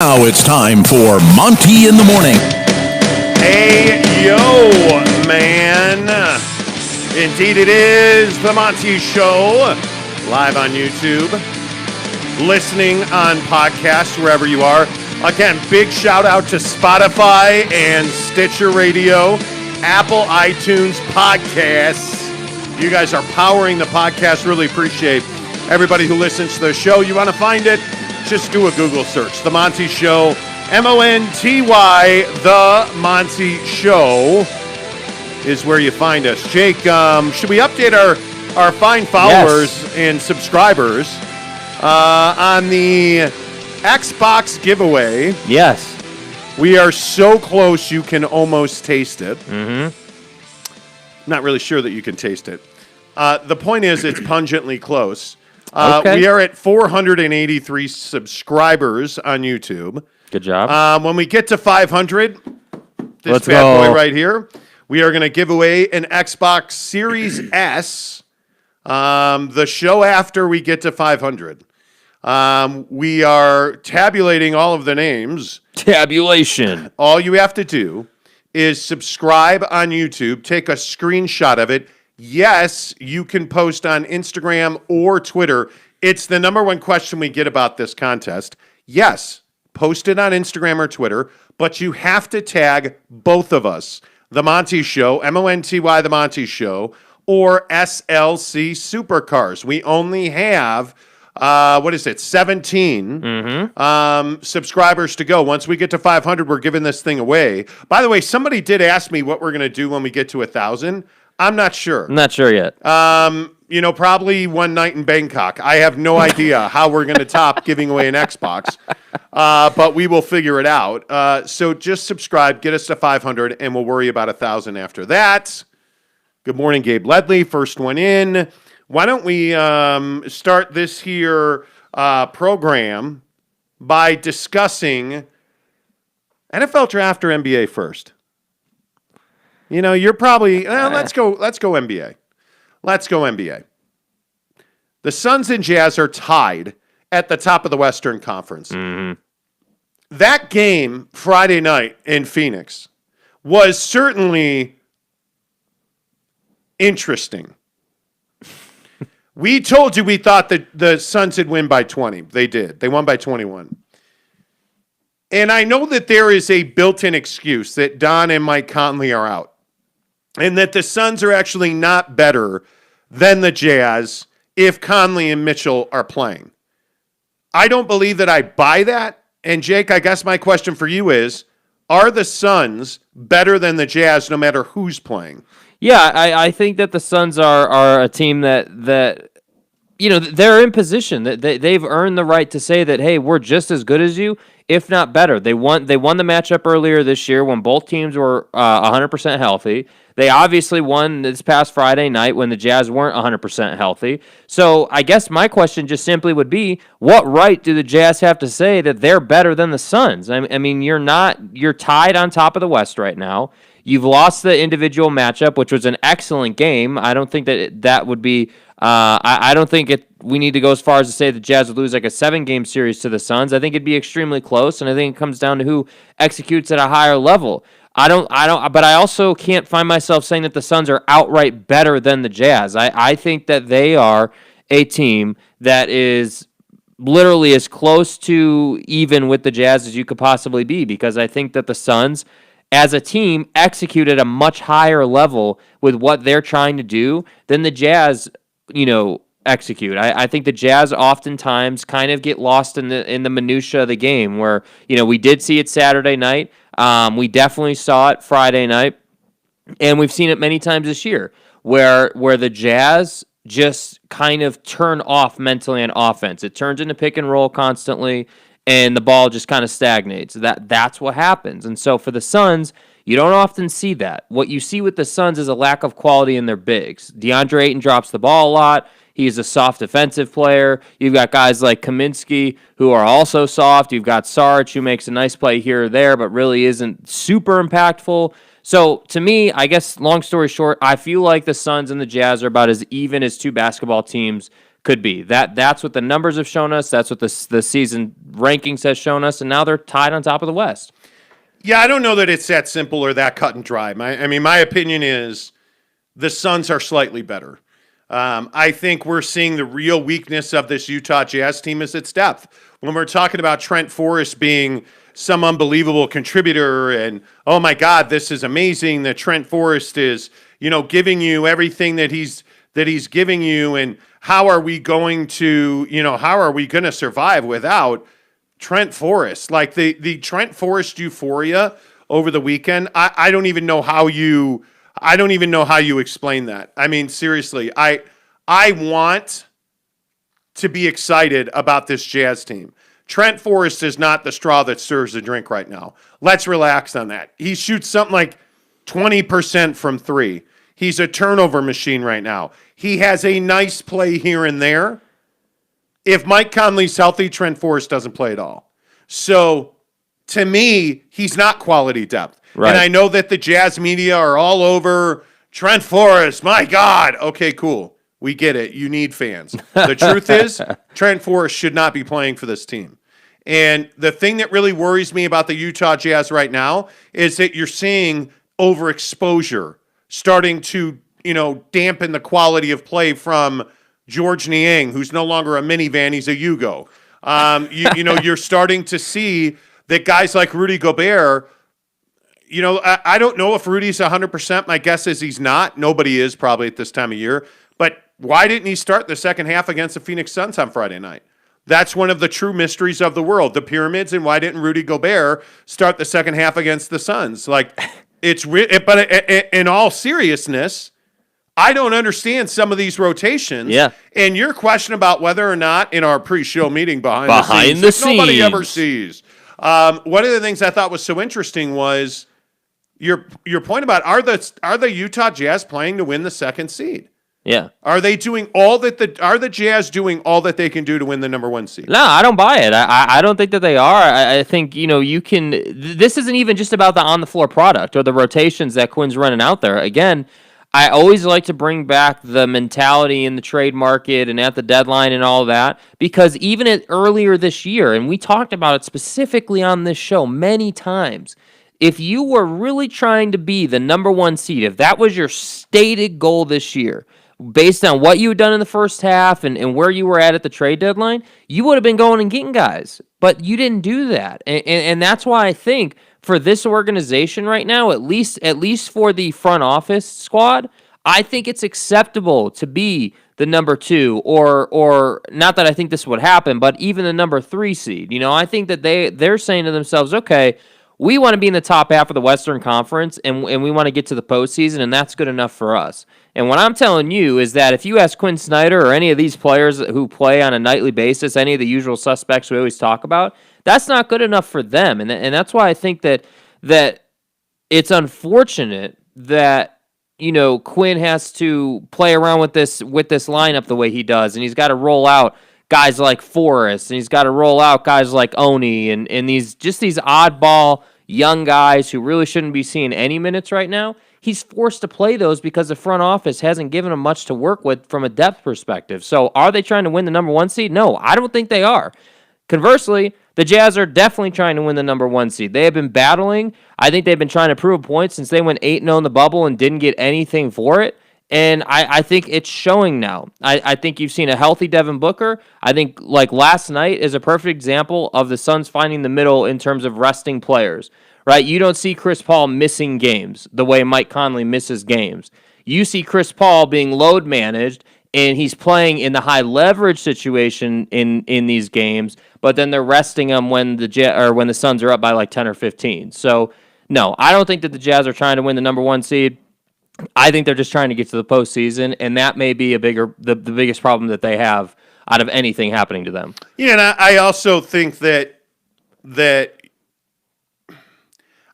Now it's time for Monty in the Morning. Hey, yo, man. Indeed it is the Monty Show, live on YouTube, listening on podcasts wherever you are. Again, big shout out to Spotify and Stitcher Radio, Apple iTunes Podcasts. You guys are powering the podcast. Really appreciate everybody who listens to the show. You want to find it? Just do a Google search. The Monty Show, M-O-N-T-Y, The Monty Show is where you find us. Jake, should we update our fine followers and subscribers on the Xbox giveaway? Yes. We are so close you can almost taste it. Not really sure that you can taste it. The point is it's pungently close. Okay. We are at 483 subscribers on YouTube. Good job. When we get to 500, this Let's bad go. boy right here, we are going to give away an Xbox Series S the show after we get to 500. We are tabulating all of the names. Tabulation. All you have to do is subscribe on YouTube, take a screenshot of it. Yes, you can post on Instagram or Twitter. It's the number one question we get about this contest. Yes, post it on Instagram or Twitter, but you have to tag both of us. The Monty Show, M-O-N-T-Y, The Monty Show, or SLC Supercars. We only have, 17 subscribers to go. Once we get to 500, we're giving this thing away. By the way, somebody did ask me what we're going to do when we get to 1,000. I'm not sure. I'm not sure yet. Probably one night in Bangkok. I have no idea how we're going to top giving away an Xbox, but we will figure it out. So just subscribe, get us to 500, and we'll worry about 1,000 after that. Good morning, Gabe Ledley. First one in. Why don't we start this here program by discussing NFL draft or NBA first? You know, you're probably, let's go NBA. Let's go NBA. The Suns and Jazz are tied at the top of the Western Conference. That game Friday night in Phoenix was certainly interesting. We told you we thought that the Suns would win by 20. They did. They won by 21. And I know that there is a built-in excuse that Don and Mike Conley are out, and that the Suns are actually not better than the Jazz if Conley and Mitchell are playing. I don't believe that I buy that. And Jake, I guess my question for you is, are the Suns better than the Jazz no matter who's playing? Yeah, I think that the Suns are a team that you know, they're in position. They've earned the right to say that, hey, we're just as good as you, if not better. They won the matchup earlier this year when both teams were 100% healthy. They obviously won this past Friday night when the Jazz weren't 100% healthy. So I guess my question just simply would be, what right do the Jazz have to say that they're better than the Suns? I mean, you're tied on top of the West right now. You've lost the individual matchup, which was an excellent game. I don't think that would be. I don't think we need to go as far as to say the Jazz would lose like a 7-game series to the Suns. I think it'd be extremely close, and I think it comes down to who executes at a higher level. But I also can't find myself saying that the Suns are outright better than the Jazz. I think that they are a team that is literally as close to even with the Jazz as you could possibly be, because I think that the Suns, as a team, execute at a much higher level with what they're trying to do than the Jazz, execute. I think the Jazz oftentimes kind of get lost in the minutia of the game, where, we did see it Saturday night. We definitely saw it Friday night, and we've seen it many times this year, where the Jazz just kind of turn off mentally on offense. It turns into pick and roll constantly, and the ball just kind of stagnates. That's what happens. And so for the Suns, you don't often see that. What you see with the Suns is a lack of quality in their bigs. DeAndre Ayton drops the ball a lot. He's a soft defensive player. You've got guys like Kaminsky who are also soft. You've got Sarge who makes a nice play here or there, but really isn't super impactful. So to me, I guess, long story short, I feel like the Suns and the Jazz are about as even as two basketball teams could be. That's what the numbers have shown us. That's what the season rankings has shown us, and now they're tied on top of the West. Yeah, I don't know that it's that simple or that cut and dry. My opinion is the Suns are slightly better. I think we're seeing the real weakness of this Utah Jazz team is its depth. When we're talking about Trent Forrest being some unbelievable contributor and, oh my God, this is amazing that Trent Forrest is, giving you everything that he's giving you, and how are we going to survive without Trent Forrest? Like the Trent Forrest euphoria over the weekend, I don't even know how you explain that. I mean, seriously, I want to be excited about this Jazz team. Trent Forrest is not the straw that stirs the drink right now. Let's relax on that. He shoots something like 20% from three. He's a turnover machine right now. He has a nice play here and there. If Mike Conley's healthy, Trent Forrest doesn't play at all. So, to me, he's not quality depth. Right. And I know that the Jazz media are all over Trent Forrest. My God. Okay, cool. We get it. You need fans. The truth is, Trent Forrest should not be playing for this team. And the thing that really worries me about the Utah Jazz right now is that you're seeing overexposure starting to, dampen the quality of play from George Niang, who's no longer a minivan, he's a Yugo. You're starting to see that guys like Rudy Gobert, I don't know if Rudy's 100%. My guess is he's not. Nobody is probably at this time of year. But why didn't he start the second half against the Phoenix Suns on Friday night? That's one of the true mysteries of the world, the pyramids, and why didn't Rudy Gobert start the second half against the Suns? Like, but in all seriousness, I don't understand some of these rotations. Yeah. And your question about whether or not in our pre-show meeting behind the scenes, nobody ever sees. One of the things I thought was so interesting was your point about are the Utah Jazz playing to win the second seed? Yeah. Are they doing all that are the Jazz doing all that they can do to win the number one seed? No, I don't buy it. I don't think that they are. I think, you can. This isn't even just about the on the floor product or the rotations that Quinn's running out there. Again, I always like to bring back the mentality in the trade market and at the deadline and all that, because even earlier this year, and we talked about it specifically on this show many times, if you were really trying to be the number one seed, if that was your stated goal this year, based on what you had done in the first half and where you were at the trade deadline, you would have been going and getting guys. But you didn't do that. And that's why I think for this organization right now, at least for the front office squad, I think it's acceptable to be the number 2 or not that I think this would happen, but even the number 3 seed. I think that they're saying to themselves, okay, we want to be in the top half of the Western Conference, and we want to get to the postseason, and that's good enough for us. And what I'm telling you is that if you ask Quinn Snyder or any of these players who play on a nightly basis, any of the usual suspects we always talk about, that's not good enough for them. And that's why I think that it's unfortunate that Quinn has to play around with this lineup the way he does, and he's got to roll out guys like Forrest, and he's got to roll out guys like Oni, and these oddball young guys who really shouldn't be seeing any minutes right now. He's forced to play those because the front office hasn't given him much to work with from a depth perspective. So are they trying to win the number 1 seed? No, I don't think they are. Conversely, the Jazz are definitely trying to win the number 1 seed. They have been battling. I think they've been trying to prove a point since they went 8-0 in the bubble and didn't get anything for it. And I think it's showing now. I think you've seen a healthy Devin Booker. I think like last night is a perfect example of the Suns finding the middle in terms of resting players. Right? You don't see Chris Paul missing games the way Mike Conley misses games. You see Chris Paul being load managed, and he's playing in the high leverage situation in these games, but then they're resting him when the Suns are up by like 10 or 15. So, no, I don't think that the Jazz are trying to win the number 1 seed. I think they're just trying to get to the postseason, and that may be the biggest problem that they have out of anything happening to them. Yeah, and I also think that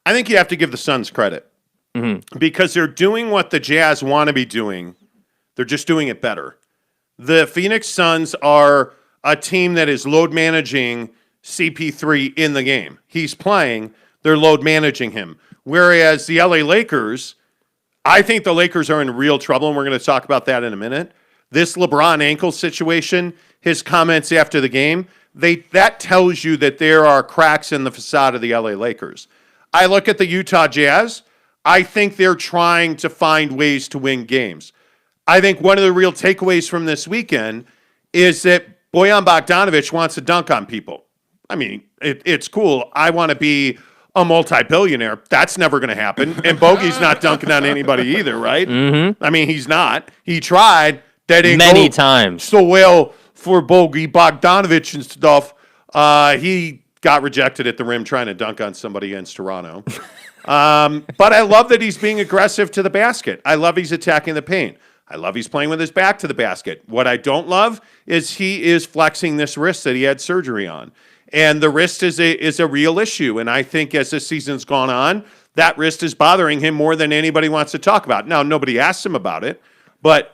I think you have to give the Suns credit because they're doing what the Jazz want to be doing. They're just doing it better. The Phoenix Suns are a team that is load managing CP3 in the game. He's playing. They're load managing him. Whereas the LA Lakers, I think the Lakers are in real trouble, and we're going to talk about that in a minute. this LeBron ankle situation, his comments after the game, that tells you that there are cracks in the facade of the LA Lakers. I look at the Utah Jazz. I think they're trying to find ways to win games. I think one of the real takeaways from this weekend is that Bogdan Bogdanovic wants to dunk on people. I mean, it's cool. I want to be a multi-billionaire. That's never going to happen. And Bogey's not dunking on anybody either, right? I mean, he's not. He tried. That didn't Many go times. so well for Bogey Bogdanovic and stuff. He got rejected at the rim trying to dunk on somebody against Toronto. But I love that he's being aggressive to the basket. I love he's attacking the paint. I love he's playing with his back to the basket. What I don't love is he is flexing this wrist that he had surgery on. And the wrist is a real issue. And I think as the season's gone on, that wrist is bothering him more than anybody wants to talk about. Now, nobody asked him about it, but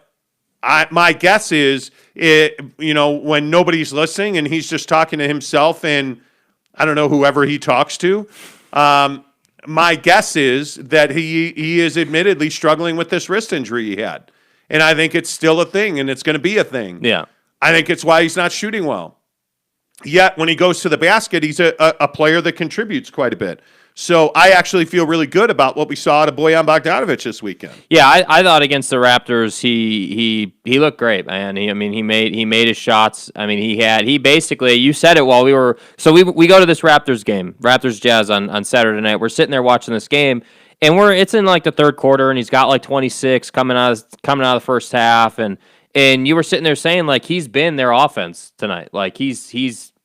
my guess is, when nobody's listening and he's just talking to himself and, I don't know, whoever he talks to, my guess is that he is admittedly struggling with this wrist injury he had. And I think it's still a thing, and it's going to be a thing. Yeah. I think it's why he's not shooting well. Yet, when he goes to the basket, he's a player that contributes quite a bit. So I actually feel really good about what we saw out of Bogdan Bogdanovic this weekend. Yeah, I thought against the Raptors, he looked great, man. He made his shots. I mean, he basically, you said it while we were, so we go to this Raptors game, Raptors Jazz on Saturday night. We're sitting there watching this game, and it's in like the third quarter, and he's got like 26 coming out of the first half, and you were sitting there saying like he's been their offense tonight, like he's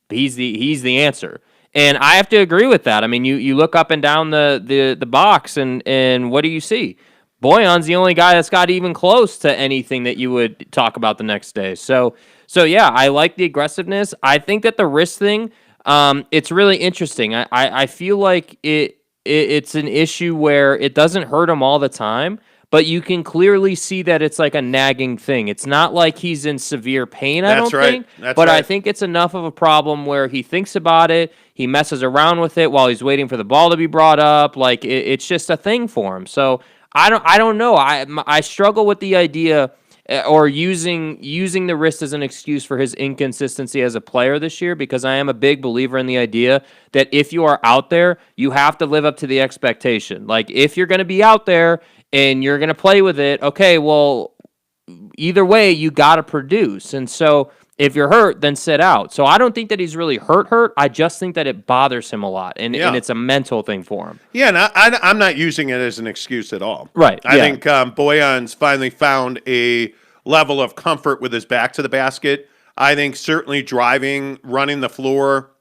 the answer. And I have to agree with that. I mean, you look up and down the box, and what do you see? Bojan's the only guy that's got even close to anything that you would talk about the next day. So yeah, I like the aggressiveness. I think that the wrist thing, it's really interesting. I feel like it's an issue where it doesn't hurt him all the time, but you can clearly see that it's like a nagging thing. It's not like he's in severe pain, I don't think. But I think it's enough of a problem where he thinks about it, he messes around with it while he's waiting for the ball to be brought up. Like it's just a thing for him. So I don't know. I struggle with the idea or using the wrist as an excuse for his inconsistency as a player this year, because I am a big believer in the idea that if you are out there, you have to live up to the expectation. Like if you're going to be out there and you're going to play with it, okay, well, either way, you got to produce. And so if you're hurt, then sit out. So I don't think that he's really hurt. I just think that it bothers him a lot, and it's a mental thing for him. Yeah, and I'm not using it as an excuse at all. Right. I think Bojan's finally found a level of comfort with his back to the basket. I think certainly driving, running the floor,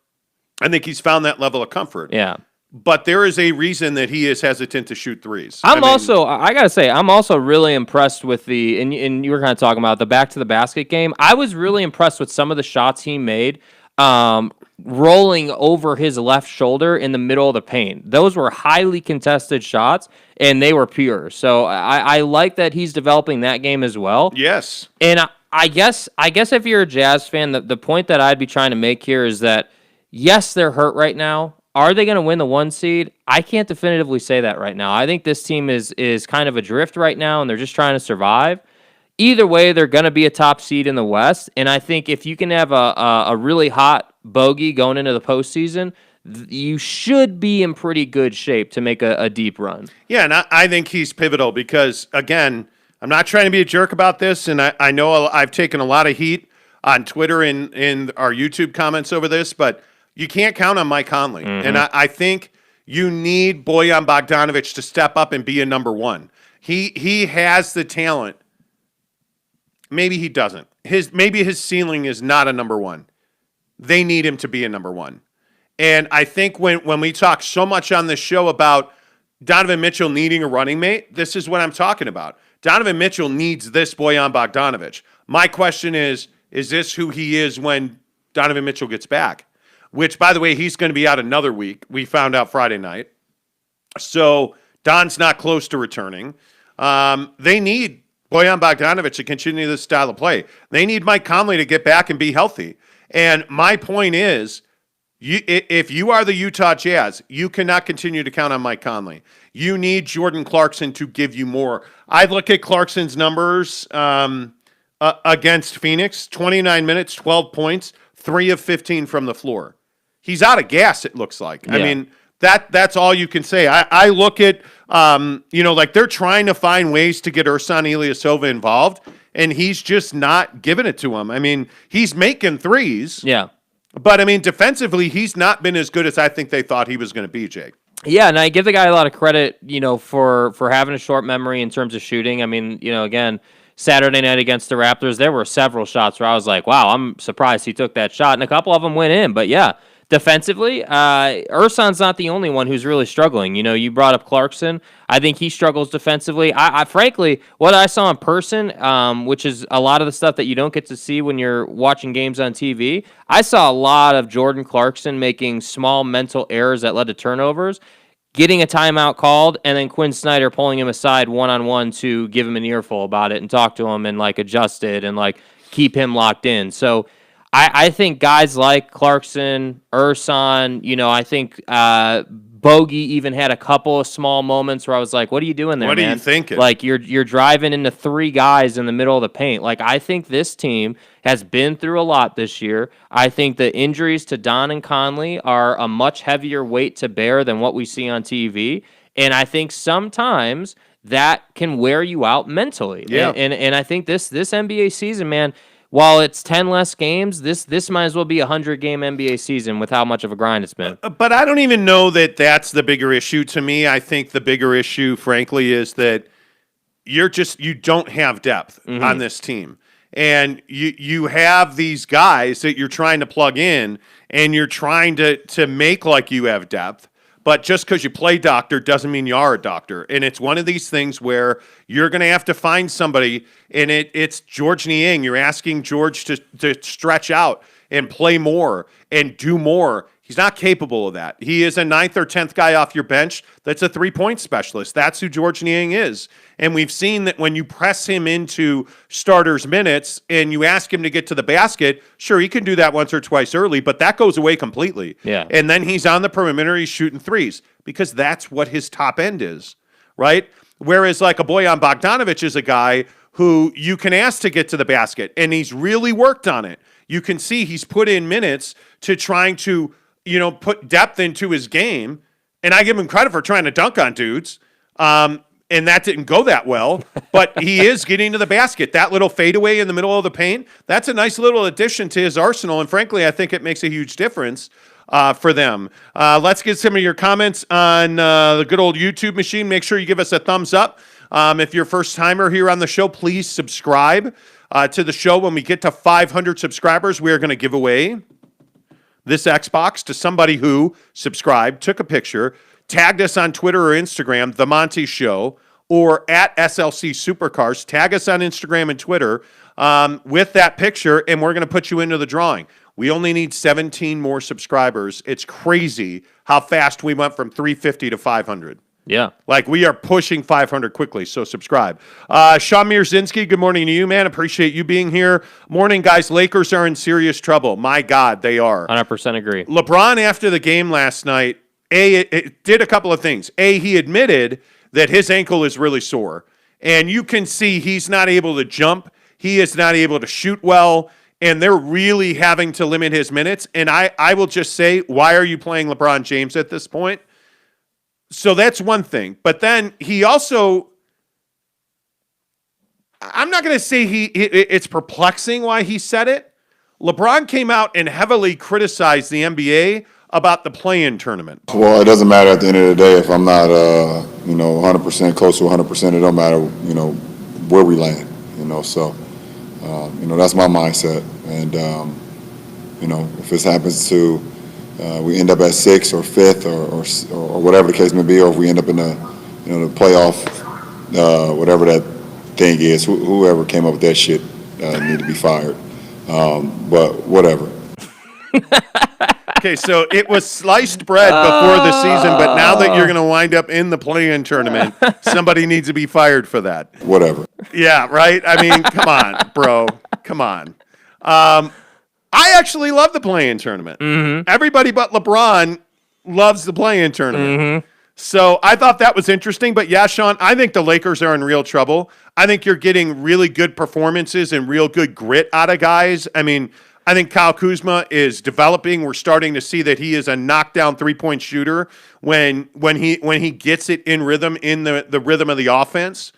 I think he's found that level of comfort. Yeah. But there is a reason that he is hesitant to shoot threes. I gotta say, I'm also really impressed with and you were kind of talking about the back to the basket game. I was really impressed with some of the shots he made, rolling over his left shoulder in the middle of the paint. Those were highly contested shots, and they were pure. So I like that he's developing that game as well. Yes. And I guess if you're a Jazz fan, the point that I'd be trying to make here is that, yes, they're hurt right now. Are they going to win the 1 seed? I can't definitively say that right now. I think this team is kind of adrift right now, and they're just trying to survive. Either way, they're going to be a top seed in the West, and I think if you can have a really hot bogey going into the postseason, you should be in pretty good shape to make a deep run. Yeah, and I think he's pivotal because, again, I'm not trying to be a jerk about this, and I know I've taken a lot of heat on Twitter and in our YouTube comments over this, but you can't count on Mike Conley. Mm-hmm. And I think you need Bogdan Bogdanovic to step up and be a number one. He has the talent. Maybe he doesn't. Maybe his ceiling is not a number one. They need him to be a number one. And I think when we talk so much on this show about Donovan Mitchell needing a running mate, this is what I'm talking about. Donovan Mitchell needs this Bogdan Bogdanovic. My question is this who he is when Donovan Mitchell gets back? Which, by the way, he's going to be out another week. We found out Friday night. So Don's not close to returning. They need Bogdan Bogdanovic to continue this style of play. They need Mike Conley to get back and be healthy. And my point is, if you are the Utah Jazz, you cannot continue to count on Mike Conley. You need Jordan Clarkson to give you more. I look at Clarkson's numbers against Phoenix. 29 minutes, 12 points, 3 of 15 from the floor. He's out of gas, it looks like. Yeah. I mean, that's all you can say. I look at, like they're trying to find ways to get Ersan Ilyasova involved, and he's just not giving it to him. I mean, he's making threes. Yeah. But, I mean, defensively, he's not been as good as I think they thought he was going to be, Jake. Yeah, and I give the guy a lot of credit, for having a short memory in terms of shooting. I mean, again, Saturday night against the Raptors, there were several shots where I was like, wow, I'm surprised he took that shot, and a couple of them went in. But, yeah, defensively, Ersan's not the only one who's really struggling. You brought up Clarkson. I think he struggles defensively. I frankly, what I saw in person, which is a lot of the stuff that you don't get to see when you're watching games on TV, I saw a lot of Jordan Clarkson making small mental errors that led to turnovers, getting a timeout called, and then Quinn Snyder pulling him aside one-on-one to give him an earful about it and talk to him and, adjust it and, keep him locked in. So I think guys like Clarkson, Ersan, I think Bogey even had a couple of small moments where I was like, what are you doing there, man? What are you thinking? You're driving into 3 guys in the middle of the paint. I think this team has been through a lot this year. I think the injuries to Don and Conley are a much heavier weight to bear than what we see on TV. And I think sometimes that can wear you out mentally. Yeah. And I think this NBA season, man, while it's 10 less games, this might as well be a 100-game NBA season with how much of a grind it's been. But I don't even know that that's the bigger issue to me. I think the bigger issue, frankly, is that you don't have depth on this team. And you have these guys that you're trying to plug in, and you're trying to make like you have depth. But just because you play doctor doesn't mean you are a doctor. And it's one of these things where you're going to have to find somebody, and it's George Niang. You're asking George to stretch out and play more and do more. He's not capable of that. He is a 9th or 10th guy off your bench that's a three-point specialist. That's who George Niang is. And we've seen that when you press him into starters' minutes and you ask him to get to the basket, sure, he can do that once or twice early, but that goes away completely. Yeah. And then he's on the perimeter, he's shooting threes because that's what his top end is, right? Whereas a Bogdan Bogdanovic is a guy who you can ask to get to the basket, and he's really worked on it. You can see he's put in minutes to trying to put depth into his game, and I give him credit for trying to dunk on dudes, and that didn't go that well, but he is getting to the basket. That little fadeaway in the middle of the paint, that's a nice little addition to his arsenal, and frankly, I think it makes a huge difference for them. Let's get some of your comments on the good old YouTube machine. Make sure you give us a thumbs up. If you're a first-timer here on the show, please subscribe to the show. When we get to 500 subscribers, we are going to give away this Xbox to somebody who subscribed, took a picture, tagged us on Twitter or Instagram, The Monty Show, or at SLC Supercars. Tag us on Instagram and Twitter with that picture, and we're going to put you into the drawing. We only need 17 more subscribers. It's crazy how fast we went from 350 to 500. Yeah. We are pushing 500 quickly, so subscribe. Sean Mierzinski, good morning to you, man. Appreciate you being here. Morning, guys. Lakers are in serious trouble. My God, they are. 100% agree. LeBron, after the game last night, it did a couple of things. He admitted that his ankle is really sore, and you can see he's not able to jump. He is not able to shoot well, and they're really having to limit his minutes. And I will just say, why are you playing LeBron James at this point? So that's one thing. But then he also, I'm not going to say it's perplexing why he said it. LeBron came out and heavily criticized the NBA about the play-in tournament. Well, it doesn't matter at the end of the day if I'm not, 100% close to 100%. It don't matter, where we land, So, that's my mindset. And, if this happens to we end up at 6th or 5th or whatever the case may be, or if we end up in the playoff, whatever that thing is, whoever came up with that shit need to be fired. But whatever. Okay, so it was sliced bread before the season, but now that you're going to wind up in the play-in tournament, somebody needs to be fired for that. Whatever. Yeah, right? I mean, come on, bro. Come on. I actually love the play-in tournament. Mm-hmm. Everybody but LeBron loves the play-in tournament. Mm-hmm. So I thought that was interesting. But yeah, Sean, I think the Lakers are in real trouble. I think you're getting really good performances and real good grit out of guys. I mean, I think Kyle Kuzma is developing. We're starting to see that he is a knockdown three-point shooter when he gets it in rhythm, in the rhythm of the offense.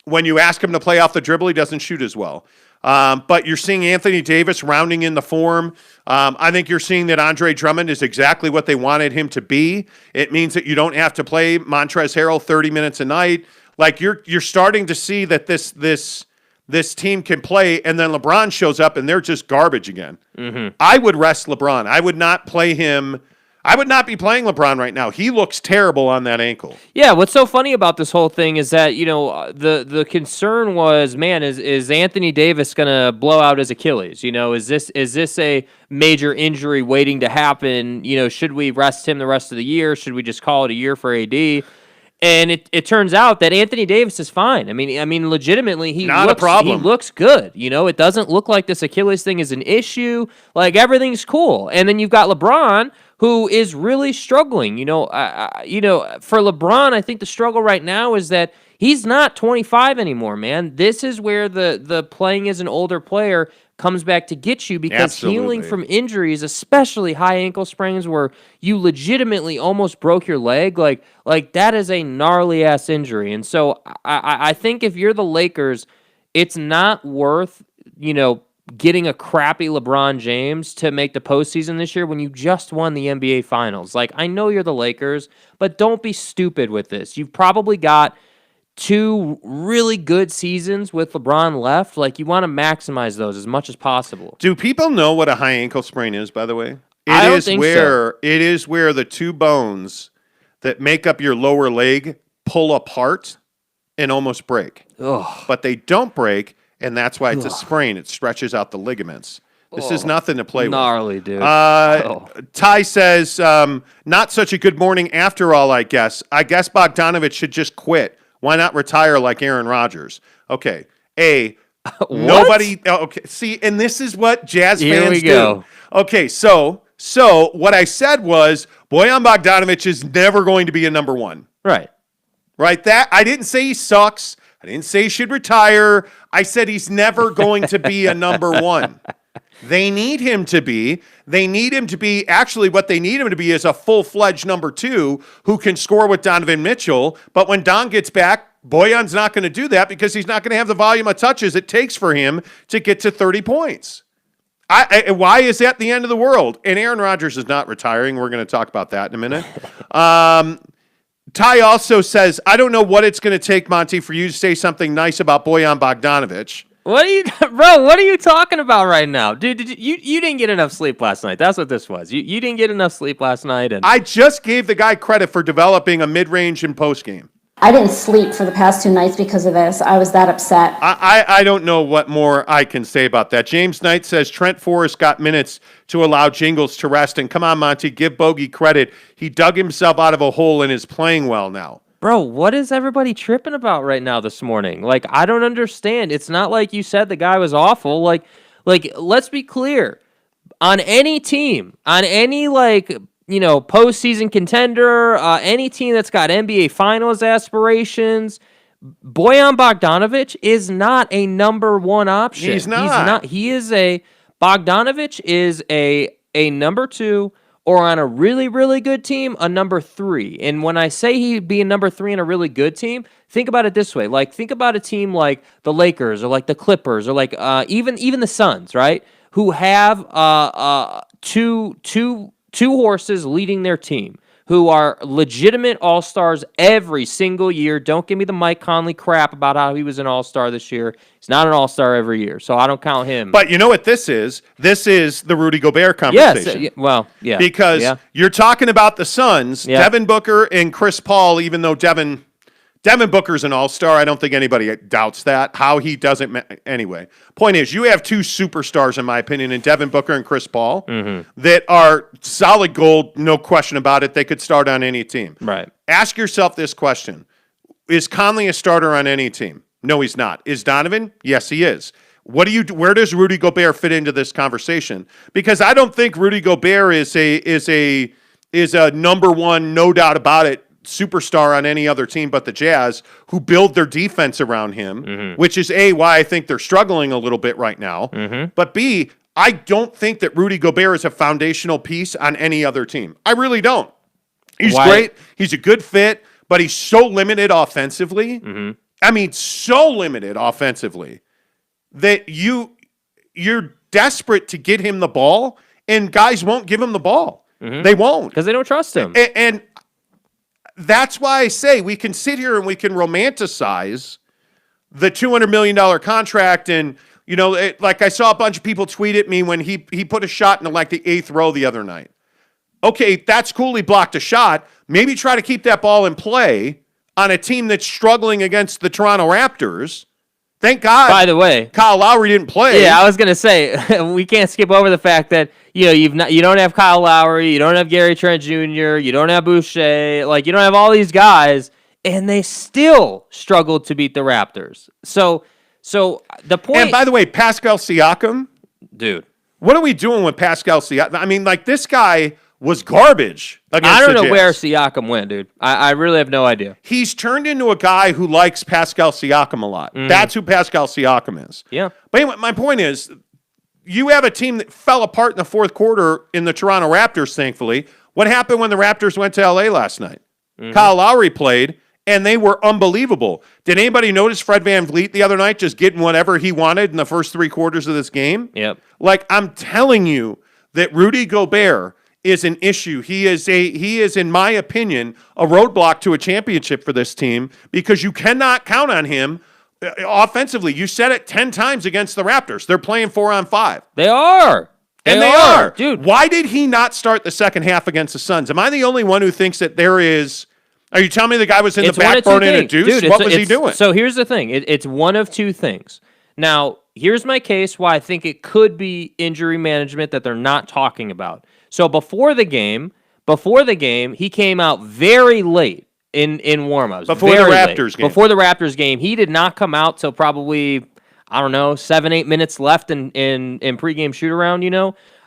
When you ask him to play off the dribble, he doesn't shoot as well. But you're seeing Anthony Davis rounding in the form. I think you're seeing that Andre Drummond is exactly what they wanted him to be. It means that you don't have to play Montrezl Harrell 30 minutes a night. Like you're starting to see that this team can play, and then LeBron shows up and they're just garbage again. Mm-hmm. I would rest LeBron. I would not play him. I would not be playing LeBron right now. He looks terrible on that ankle. Yeah, what's so funny about this whole thing is that, the concern was, man, is Anthony Davis going to blow out his Achilles? Is this a major injury waiting to happen? Should we rest him the rest of the year? Should we just call it a year for AD? And it turns out that Anthony Davis is fine. I mean, legitimately, he looks good. It doesn't look like this Achilles thing is an issue. Like, everything's cool. And then you've got LeBron, who is really struggling. For LeBron, I think the struggle right now is that he's not 25 anymore, man. This is where the playing as an older player comes back to get you, because Absolutely. Healing from injuries, especially high ankle sprains where you legitimately almost broke your leg, like that is a gnarly ass injury. And so I think if you're the Lakers, it's not worth, getting a crappy LeBron James to make the postseason this year when you just won the NBA Finals. Like, I know you're the Lakers, but don't be stupid with this. You've probably got 2 really good seasons with LeBron left. Like, you want to maximize those as much as possible. Do people know what a high ankle sprain is, by the way? I don't think so. It is where the 2 bones that make up your lower leg pull apart and almost break. Ugh. But they don't break, and that's why it's a sprain. It stretches out the ligaments. This is nothing to play Gnarly, with. dude. Ty says, not such a good morning after all, I guess. I guess Bogdanovic should just quit. Why not retire like Aaron Rodgers? Okay. Nobody. Okay. See, and this is what Jazz fans do. Okay. So what I said was, Bojan Bogdanovic is never going to be a number 1. Right. That I didn't say he sucks. I didn't say he should retire. I said he's never going to be a number 1. They need him to be. Actually, what they need him to be is a full-fledged number 2 who can score with Donovan Mitchell. But when Don gets back, Bojan's not going to do that because he's not going to have the volume of touches it takes for him to get to 30 points. Why is that the end of the world? And Aaron Rodgers is not retiring. We're going to talk about that in a minute. Ty also says, I don't know what it's going to take, Monty, for you to say something nice about Bojan Bogdanovic. What are you talking about right now? Dude, you didn't get enough sleep last night. That's what this was. You didn't get enough sleep last night. And I just gave the guy credit for developing a mid-range and post-game. I didn't sleep for the past 2 nights because of this. I was that upset. I don't know what more I can say about that. James Knight says Trent Forrest got minutes to allow Jingles to rest. And come on, Monty, give Bogey credit. He dug himself out of a hole and is playing well now. Bro, what is everybody tripping about right now this morning? Like, I don't understand. It's not like you said the guy was awful. Like let's be clear. On any team, on any postseason contender, any team that's got NBA Finals aspirations, Bojan Bogdanovic is not a number 1 option. He's not. Bogdanovic is a number 2, or on a really, really good team, a number 3. And when I say he'd be a number 3 in a really good team, think about it this way. Like, think about a team like the Lakers or like the Clippers or like even the Suns, right? Who have two horses leading their team, who are legitimate all-stars every single year. Don't give me the Mike Conley crap about how he was an all-star this year. He's not an all-star every year, so I don't count him. But you know what this is? This is the Rudy Gobert conversation. Yes, Because you're talking about the Suns, Devin Booker and Chris Paul, even though Devin Booker's an all-star. I don't think anybody doubts that. How he doesn't anyway. Point is, you have 2 superstars, in my opinion, in Devin Booker and Chris Paul, that are solid gold, no question about it. They could start on any team. Right. Ask yourself this question. Is Conley a starter on any team? No, he's not. Is Donovan? Yes, he is. Where does Rudy Gobert fit into this conversation? Because I don't think Rudy Gobert is a number 1, no doubt about it, superstar on any other team but the Jazz, who build their defense around him, which is A, why I think they're struggling a little bit right now. But B, I don't think that Rudy Gobert is a foundational piece on any other team. I really don't. He's great. He's a good fit, but he's so limited offensively. I mean, so limited offensively that you're desperate to get him the ball, and guys won't give him the ball. They won't. Because they don't trust him. And that's why I say we can sit here and we can romanticize the $200 million contract. And, like I saw a bunch of people tweet at me when he put a shot into like the 8th row the other night. Okay, that's cool. He blocked a shot. Maybe try to keep that ball in play on a team that's struggling against the Toronto Raptors. Thank God. By the way, Kyle Lowry didn't play. Yeah, I was gonna say we can't skip over the fact that you don't have Kyle Lowry, you don't have Gary Trent Jr., you don't have Boucher, you don't have all these guys, and they still struggled to beat the Raptors. So the point. And by the way, Pascal Siakam, dude, what are we doing with Pascal Siakam? I mean, this guy was garbage against I don't the know Jazz. where Siakam went, dude. I really have no idea. He's turned into a guy who likes Pascal Siakam a lot. That's who Pascal Siakam is. Yeah. But anyway, my point is, you have a team that fell apart in the fourth quarter in the Toronto Raptors, thankfully. What happened when the Raptors went to L.A. last night? Kyle Lowry played, and they were unbelievable. Did anybody notice Fred VanVleet the other night just getting whatever he wanted in the first 3 quarters of this game? Yep. I'm telling you that Rudy Gobert is an issue. He is, in my opinion, a roadblock to a championship for this team because you cannot count on him offensively. You said it 10 times against the Raptors. They're playing 4-on-5. They are. They are. Dude. Why did he not start the second half against the Suns? Am I the only one who thinks that there is... Are you telling me the guy was in the back burning a deuce? Dude, what was he doing? So here's the thing. It's one of two things. Now, here's my case why I think it could be injury management that they're not talking about. So before the game, he came out very late in warmups. Before the Raptors game. Before the Raptors game, he did not come out till probably 7-8 minutes left in pregame shoot around.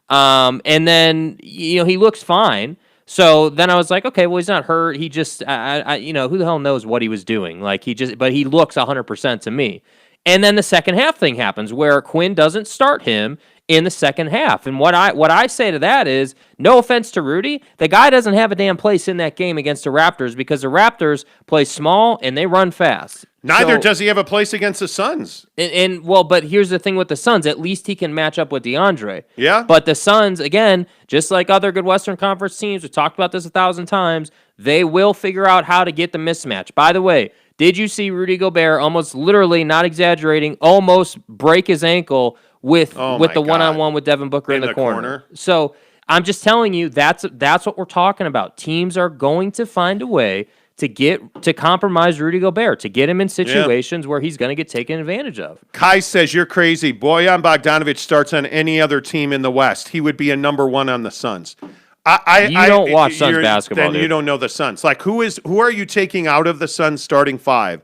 And then he looks fine. So then I was like, okay, well he's not hurt. He just who the hell knows what he was doing? But he looks 100% to me. And then the second half thing happens where Quinn doesn't start him in the second half. And what I say to that is, no offense to Rudy, the guy doesn't have a damn place in that game against the Raptors because the Raptors play small and they run fast. Neither does he have a place against the Suns. But here's the thing with the Suns. At least he can match up with DeAndre. Yeah. But the Suns, again, just like other good Western Conference teams, we talked about this 1,000 times, they will figure out how to get the mismatch. By the way, did you see Rudy Gobert almost literally, not exaggerating, almost break his ankle with the one-on-one with Devin Booker in the corner? So I'm just telling you, that's what we're talking about. Teams are going to find a way to compromise Rudy Gobert, to get him in situations where he's going to get taken advantage of. Kai says, you're crazy. Bogdan Bogdanovic starts on any other team in the West. He would be a number 1 on the Suns. You don't watch Suns basketball, then dude. You don't know the Suns. Who are you taking out of the Suns starting 5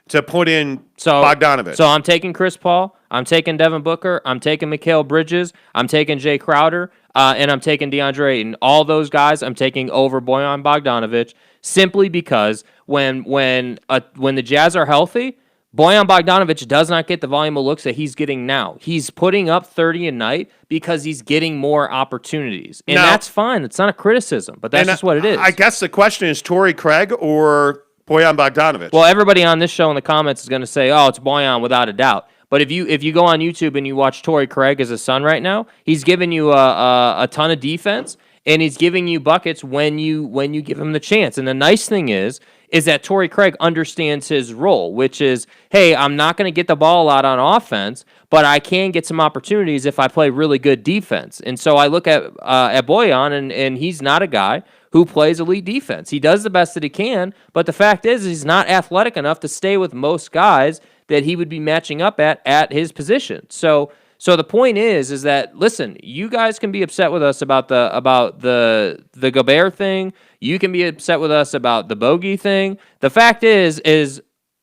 to put in Bogdanovic? So I'm taking Chris Paul. I'm taking Devin Booker. I'm taking Mikal Bridges. I'm taking Jay Crowder. And I'm taking DeAndre Ayton. All those guys I'm taking over Bogdan Bogdanovic simply because when the Jazz are healthy, Bogdan Bogdanovic does not get the volume of looks that he's getting now. He's putting up 30 a night because he's getting more opportunities. And that's fine. It's not a criticism, but that's just what it is. I guess the question is Torrey Craig or Bogdan Bogdanovic? Well, everybody on this show in the comments is going to say, oh, it's Bojan without a doubt. But if you go on YouTube and you watch Torrey Craig as a Sun right now, he's giving you a ton of defense, and he's giving you buckets when you give him the chance. And the nice thing is that Torrey Craig understands his role, which is, hey, I'm not going to get the ball out on offense, but I can get some opportunities if I play really good defense. And so I look at Bojan, and he's not a guy who plays elite defense. He does the best that he can, but the fact is he's not athletic enough to stay with most guys that he would be matching up at his position. So the point is that, listen, you guys can be upset with us about the Gobert thing. You can be upset with us about the Bogey thing. The fact is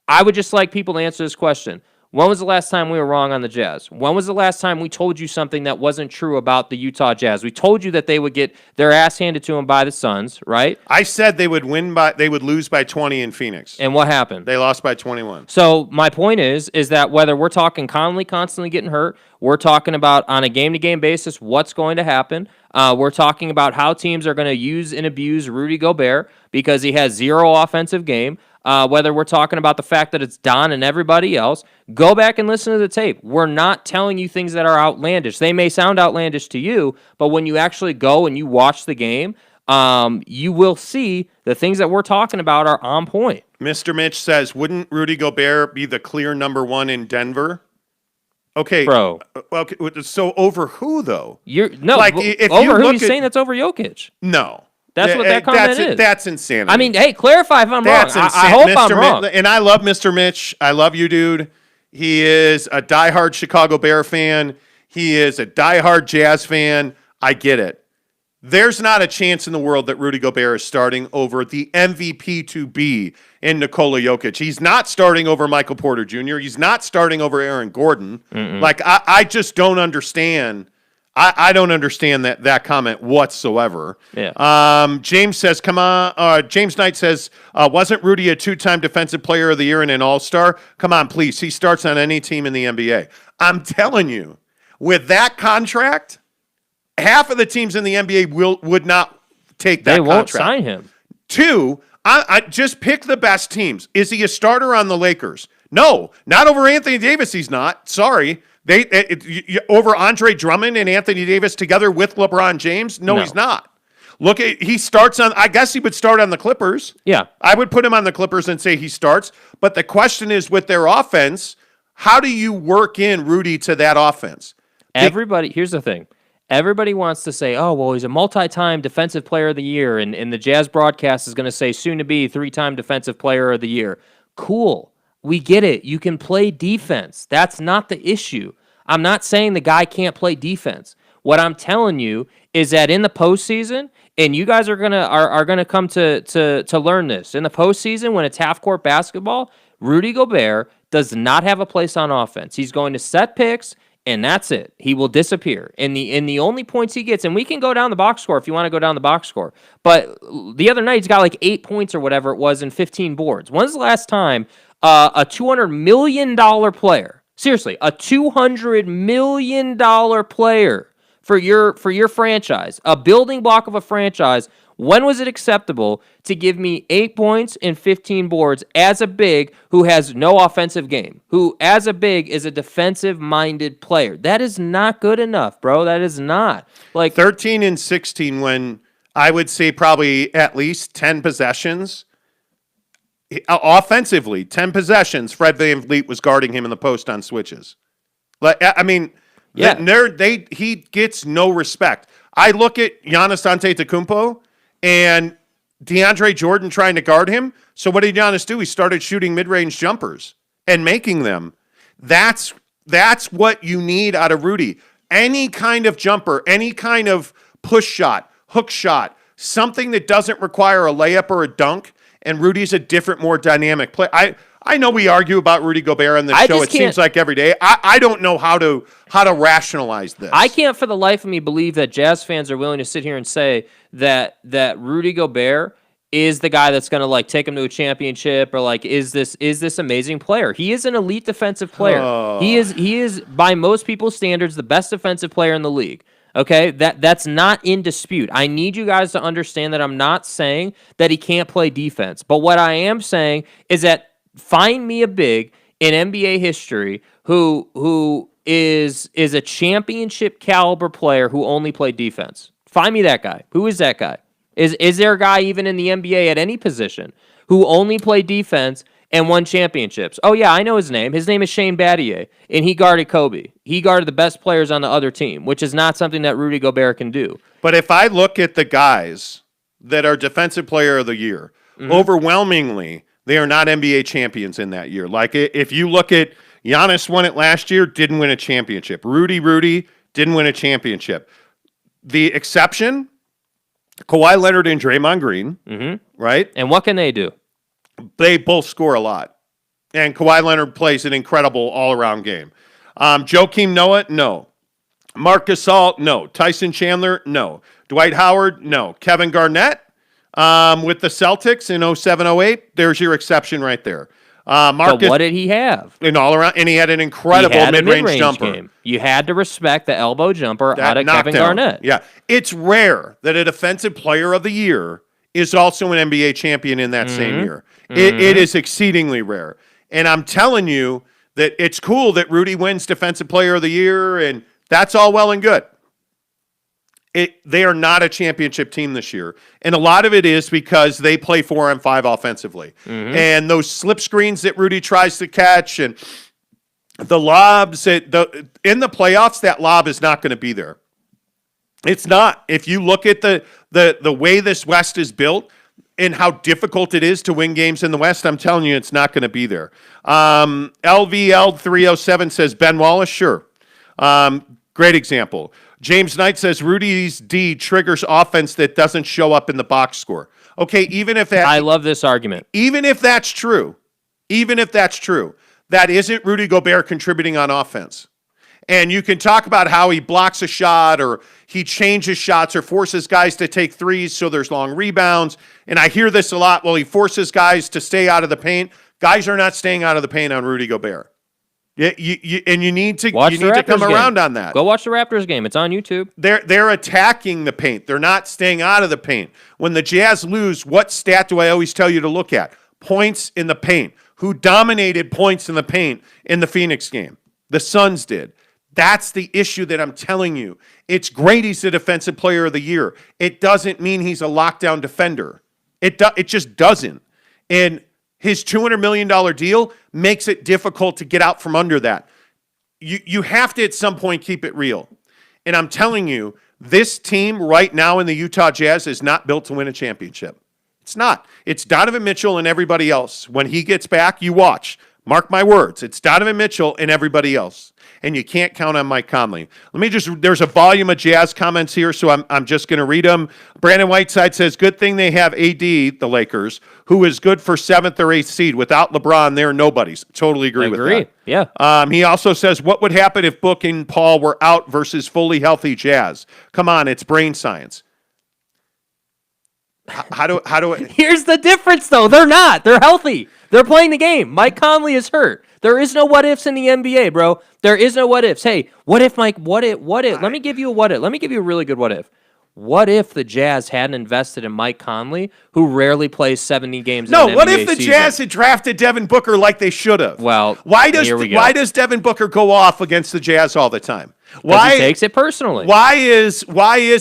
I would just like people to answer this question. When was the last time we were wrong on the Jazz? When was the last time we told you something that wasn't true about the Utah Jazz? We told you that they would get their ass handed to them by the Suns, right? I said they would lose by 20 in Phoenix. And what happened? They lost by 21. So my point is that whether we're talking Conley constantly getting hurt, we're talking about on a game-to-game basis what's going to happen. We're talking about how teams are going to use and abuse Rudy Gobert because he has zero offensive game. Whether we're talking about the fact that it's Don and everybody else, go back and listen to the tape. We're not telling you things that are outlandish. They may sound outlandish to you, but when you actually go and you watch the game, you will see the things that we're talking about are on point. Mr. Mitch says, wouldn't Rudy Gobert be the clear number one in Denver? Okay, bro. Okay, so over who though? If over who? He's saying that's over Jokic. No. That's what that comment is. That's insanity. I mean, hey, clarify if I'm wrong. I hope I'm wrong. And I love Mr. Mitch. I love you, dude. He is a diehard Chicago Bear fan. He is a diehard Jazz fan. I get it. There's not a chance in the world that Rudy Gobert is starting over the MVP to be in Nikola Jokic. He's not starting over Michael Porter Jr. He's not starting over Aaron Gordon. Like, I just don't understand. I don't understand that comment whatsoever. Yeah. James says, come on. James Knight says, wasn't Rudy a 2-time Defensive Player of the Year and an All-Star? Come on, please. He starts on any team in the NBA. I'm telling you, with that contract, half of the teams in the NBA would not take that contract. They won't sign him. 2, I just pick the best teams. Is he a starter on the Lakers? No, not over Anthony Davis. He's not. Sorry. Over Andre Drummond and Anthony Davis together with LeBron James? No, he's not. He starts on, I guess he would start on the Clippers. Yeah. I would put him on the Clippers and say he starts. But the question is with their offense, how do you work in Rudy to that offense? Here's the thing. Everybody wants to say, oh, well, he's a multi-time Defensive Player of the Year, and the Jazz broadcast is going to say soon to be 3-time Defensive Player of the Year. Cool. We get it. You can play defense. That's not the issue. I'm not saying the guy can't play defense. What I'm telling you is that in the postseason, and you guys are gonna come to learn this. In the postseason, when it's half-court basketball, Rudy Gobert does not have a place on offense. He's going to set picks, and that's it. He will disappear. And the only points he gets, and we can go down the box score if you want to go down the box score, but the other night he's got like 8 points or whatever it was and 15 boards. When's the last time a $200 million player, seriously, a $200 million player for your franchise, a building block of a franchise, when was it acceptable to give me 8 points and 15 boards as a big who has no offensive game, who as a big is a defensive-minded player? That is not good enough, bro. That is not. Like 13 and 16 when I would say probably at least 10 possessions. Offensively, 10 possessions, Fred VanVleet was guarding him in the post on switches. I mean, he gets no respect. I look at Giannis Antetokounmpo and DeAndre Jordan trying to guard him. So what did Giannis do? He started shooting mid-range jumpers and making them. That's what you need out of Rudy. Any kind of jumper, any kind of push shot, hook shot, something that doesn't require a layup or a dunk. And Rudy's a different, more dynamic player. I know we argue about Rudy Gobert on this show. It seems like every day. I don't know how to rationalize this. I can't for the life of me believe that Jazz fans are willing to sit here and say that Rudy Gobert is the guy that's going to like take him to a championship or like is this amazing player. He is an elite defensive player. He is by most people's standards the best defensive player in the league. Okay, that's not in dispute. I need you guys to understand that I'm not saying that he can't play defense. But what I am saying is that find me a big in NBA history who is a championship caliber player who only played defense. Find me that guy. Who is that guy? Is there a guy even in the NBA at any position who only played defense and won championships? Oh, yeah, I know his name. His name is Shane Battier, and he guarded Kobe. He guarded the best players on the other team, which is not something that Rudy Gobert can do. But if I look at the guys that are Defensive Player of the Year, overwhelmingly, they are not NBA champions in that year. Like, if you look at Giannis won it last year, didn't win a championship. Rudy didn't win a championship. The exception, Kawhi Leonard and Draymond Green, right? And what can they do? They both score a lot. And Kawhi Leonard plays an incredible all-around game. Joakim Noah, no. Marc Gasol, no. Tyson Chandler, no. Dwight Howard, no. Kevin Garnett with the Celtics in 07-08, there's your exception right there. But what did he have? In all around, and he had an incredible mid-range jumper. Game. You had to respect the elbow jumper out of Kevin Garnett. Yeah. It's rare that a defensive player of the year is also an NBA champion in that same year. It is exceedingly rare. And I'm telling you that it's cool that Rudy wins defensive player of the year, and that's all well and good. They are not a championship team this year. And a lot of it is because they play 4-on-5 offensively. And those slip screens that Rudy tries to catch and the lobs, in the playoffs, that lob is not going to be there. It's not. If you look at the way this West is built and how difficult it is to win games in the West, I'm telling you, it's not going to be there. LVL307 says, Ben Wallace, sure. Great example. James Knight says Rudy's D triggers offense that doesn't show up in the box score. Okay, even if that... I love this argument. Even if that's true, that isn't Rudy Gobert contributing on offense. And you can talk about how he blocks a shot or he changes shots or forces guys to take threes so there's long rebounds. And I hear this a lot. Well, he forces guys to stay out of the paint. Guys are not staying out of the paint on Rudy Gobert. You need to come around on that. Go watch the Raptors game. It's on YouTube. They're attacking the paint. They're not staying out of the paint. When the Jazz lose, what stat do I always tell you to look at? Points in the paint. Who dominated points in the paint in the Phoenix game? The Suns did. That's the issue that I'm telling you. It's great he's the defensive player of the year. It doesn't mean he's a lockdown defender. It just doesn't. And his $200 million deal makes it difficult to get out from under that. You have to, at some point, keep it real. And I'm telling you, this team right now in the Utah Jazz is not built to win a championship. It's not. It's Donovan Mitchell and everybody else. When he gets back, you watch. Mark my words. It's Donovan Mitchell and everybody else. And you can't count on Mike Conley. There's a volume of Jazz comments here, so I'm just going to read them. Brandon Whiteside says, good thing they have AD, the Lakers, who is good for 7th or 8th seed. Without LeBron, they're nobodies. Totally agree with that. Yeah. He also says, what would happen if Book and Paul were out versus fully healthy Jazz? Come on, it's brain science. How do Here's the difference, though. They're not. They're healthy. They're playing the game. Mike Conley is hurt. There is no what ifs in the NBA, bro. There is no what ifs. Hey, what if, Mike? What if? Let me give you a what if. Let me give you a really good what if. What if the Jazz hadn't invested in Mike Conley, who rarely plays 70 games in an NBA what if the season? Jazz had drafted Devin Booker like they should have? Well, why does Devin Booker go off against the Jazz all the time? Why he takes it personally? Why is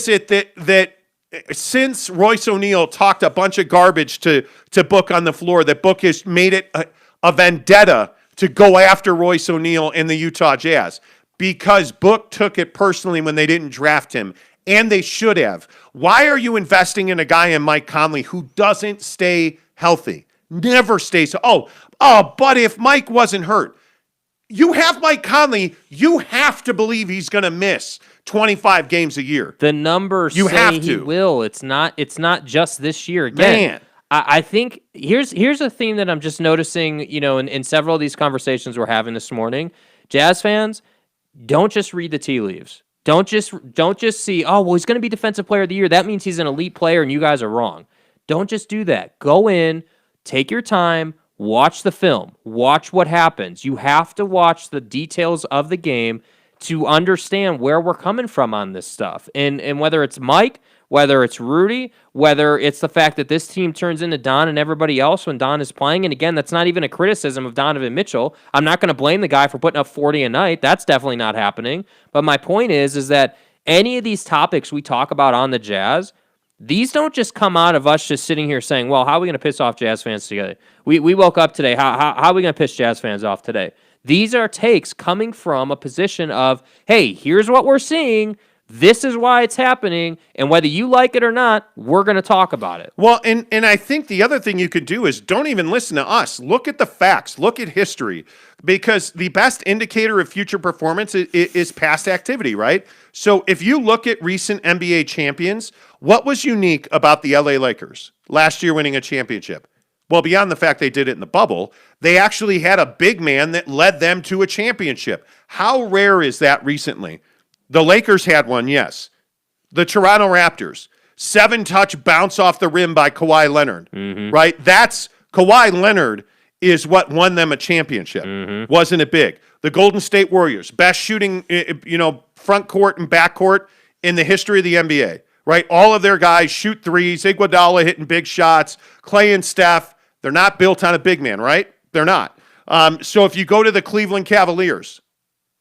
it that since Royce O'Neal talked a bunch of garbage to Book on the floor, that Book has made it a vendetta to go after Royce O'Neal and the Utah Jazz? Because Book took it personally when they didn't draft him, and they should have. Why are you investing in a guy in Mike Conley who doesn't stay healthy? Never stays. But if Mike wasn't hurt, you have Mike Conley, you have to believe he's going to miss 25 games a year. The numbers say he will. It's not just this year. Again, man. I think here's a theme that I'm just noticing, in several of these conversations we're having this morning. Jazz fans, don't just read the tea leaves. Don't just see, he's going to be defensive player of the year. That means he's an elite player and you guys are wrong. Don't just do that. Go in, take your time, watch the film, watch what happens. You have to watch the details of the game to understand where we're coming from on this stuff. And whether it's Mike, whether it's Rudy, whether it's the fact that this team turns into Don and everybody else when Don is playing. And again, that's not even a criticism of Donovan Mitchell. I'm not going to blame the guy for putting up 40 a night. That's definitely not happening. But my point is that any of these topics we talk about on the Jazz, these don't just come out of us just sitting here saying, well, how are we going to piss off Jazz fans together? We woke up today. How are we going to piss Jazz fans off today? These are takes coming from a position of, hey, here's what we're seeing. This is why it's happening, and whether you like it or not, we're going to talk about it. Well, and I think the other thing you could do is don't even listen to us. Look at the facts. Look at history, because the best indicator of future performance is past activity, right? So if you look at recent NBA champions, what was unique about the LA Lakers last year winning a championship? Well, beyond the fact they did it in the bubble, they actually had a big man that led them to a championship. How rare is that recently? The Lakers had one, yes. The Toronto Raptors, 7-touch bounce off the rim by Kawhi Leonard, right? That's Kawhi Leonard is what won them a championship. Wasn't it big? The Golden State Warriors, best shooting, front court and back court in the history of the NBA, right? All of their guys shoot threes. Iguodala hitting big shots. Clay and Steph, they're not built on a big man, right? They're not. So if you go to the Cleveland Cavaliers,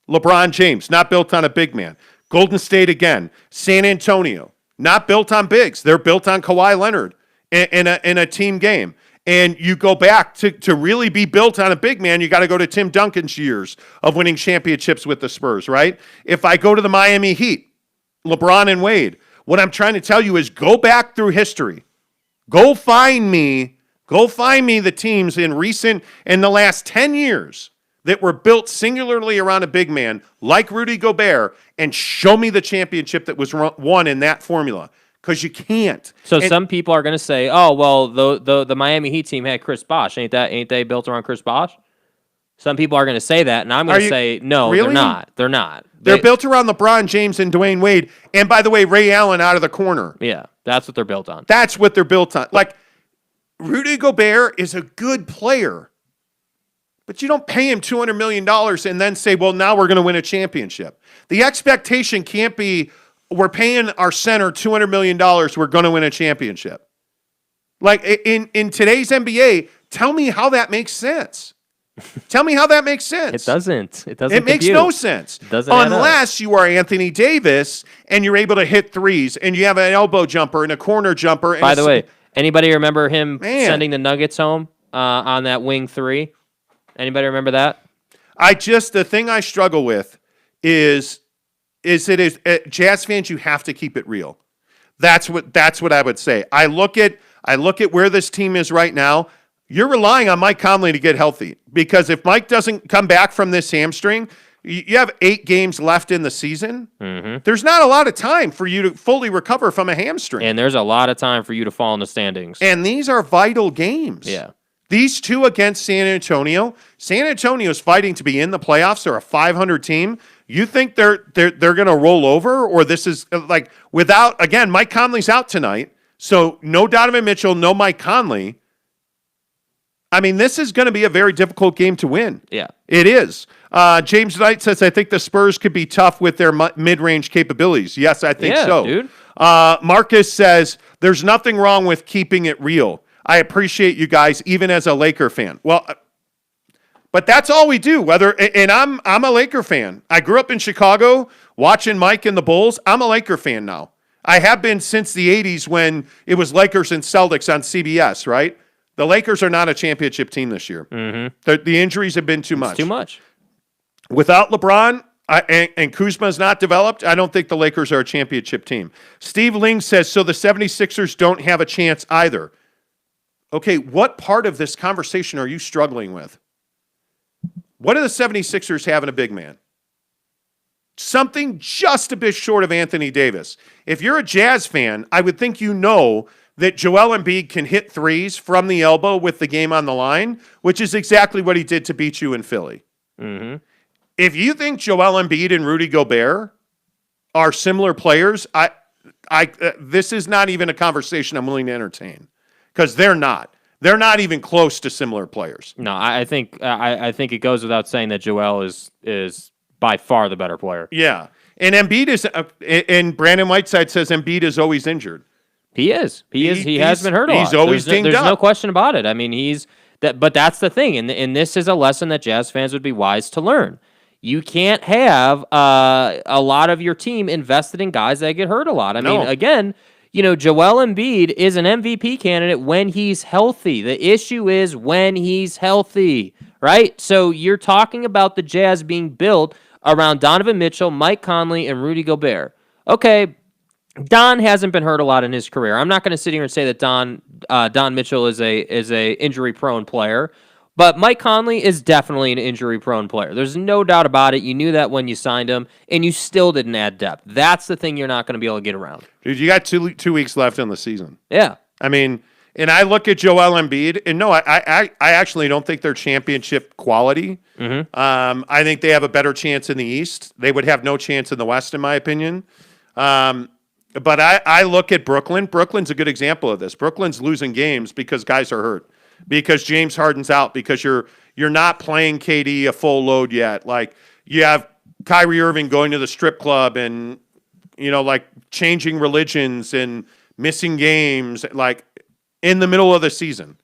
LeBron James, not built on a big man. Golden State again. San Antonio, not built on bigs. They're built on Kawhi Leonard in a team game. And you go back to really be built on a big man, you got to go to Tim Duncan's years of winning championships with the Spurs, right? If I go to the Miami Heat, LeBron and Wade, what I'm trying to tell you is go back through history. Go find me the teams in the last 10 years that were built singularly around a big man like Rudy Gobert and show me the championship that was won in that formula. Because you can't. So some people are going to say, "Oh, well, the Miami Heat team had Chris Bosh. Ain't they built around Chris Bosh?" Some people are going to say that, and I'm going to say, no, really? They're not. They're not. They're built around LeBron James and Dwayne Wade, and by the way, Ray Allen out of the corner. Yeah, that's what they're built on. That's what they're built on. Like Rudy Gobert is a good player, but you don't pay him $200 million and then say, "Well, now we're going to win a championship." The expectation can't be, we're paying our center $200 million, we're going to win a championship. Like in today's NBA, tell me how that makes sense. Tell me how that makes sense. It doesn't. It makes no sense. It doesn't unless you are Anthony Davis and you're able to hit threes and you have an elbow jumper and a corner jumper. And by the way, anybody remember him sending the Nuggets home on that wing three? Anybody remember that? The thing I struggle with is Jazz fans, you have to keep it real. That's what I would say. I look at where this team is right now. You're relying on Mike Conley to get healthy because if Mike doesn't come back from this hamstring, you have 8 games left in the season. There's not a lot of time for you to fully recover from a hamstring. And there's a lot of time for you to fall in the standings. And these are vital games. Yeah. These two against San Antonio. San Antonio's fighting to be in the playoffs. They're a 500 team. You think they're going to roll over, or this is like without, again, Mike Conley's out tonight, so no Donovan Mitchell, no Mike Conley. I mean, this is going to be a very difficult game to win. Yeah. It is. James Knight says, I think the Spurs could be tough with their mid-range capabilities. Yes, I think so. Dude. Marcus says, there's nothing wrong with keeping it real. I appreciate you guys, even as a Laker fan. Well, but that's all we do. And I'm a Laker fan. I grew up in Chicago watching Mike and the Bulls. I'm a Laker fan now. I have been since the 80s when it was Lakers and Celtics on CBS, right? The Lakers are not a championship team this year. The injuries have been too much. Too much. Without LeBron and Kuzma's not developed, I don't think the Lakers are a championship team. Steve Ling says, so the 76ers don't have a chance either. Okay, what part of this conversation are you struggling with? What do the 76ers have in a big man? Something just a bit short of Anthony Davis. If you're a Jazz fan, I would think you know that Joel Embiid can hit threes from the elbow with the game on the line, which is exactly what he did to beat you in Philly. If you think Joel Embiid and Rudy Gobert are similar players, this is not even a conversation I'm willing to entertain because they're not. They're not even close to similar players. No, I think it goes without saying that Joel is by far the better player. Yeah, and Embiid is, and Brandon Whiteside says Embiid is always injured. He is. He has been hurt a lot. He's always dinged up. There's no question about it. I mean, but that's the thing, and this is a lesson that Jazz fans would be wise to learn. You can't have a lot of your team invested in guys that get hurt a lot. I mean, again, Joel Embiid is an MVP candidate when he's healthy. The issue is when he's healthy, right? So you're talking about the Jazz being built around Donovan Mitchell, Mike Conley, and Rudy Gobert. Okay, Don hasn't been hurt a lot in his career. I'm not going to sit here and say that Don Mitchell is a injury-prone player, but Mike Conley is definitely an injury-prone player. There's no doubt about it. You knew that when you signed him, and you still didn't add depth. That's the thing you're not going to be able to get around. Dude, you got two weeks left in the season. Yeah. I mean, And I look at Joel Embiid, and no, I actually don't think they're championship quality. I think they have a better chance in the East. They would have no chance in the West, in my opinion. But I look at Brooklyn. Brooklyn's a good example of this. Brooklyn's losing games because guys are hurt, because James Harden's out, because you're not playing KD a full load yet. Like, you have Kyrie Irving going to the strip club and, like changing religions and missing games, like in the middle of the season.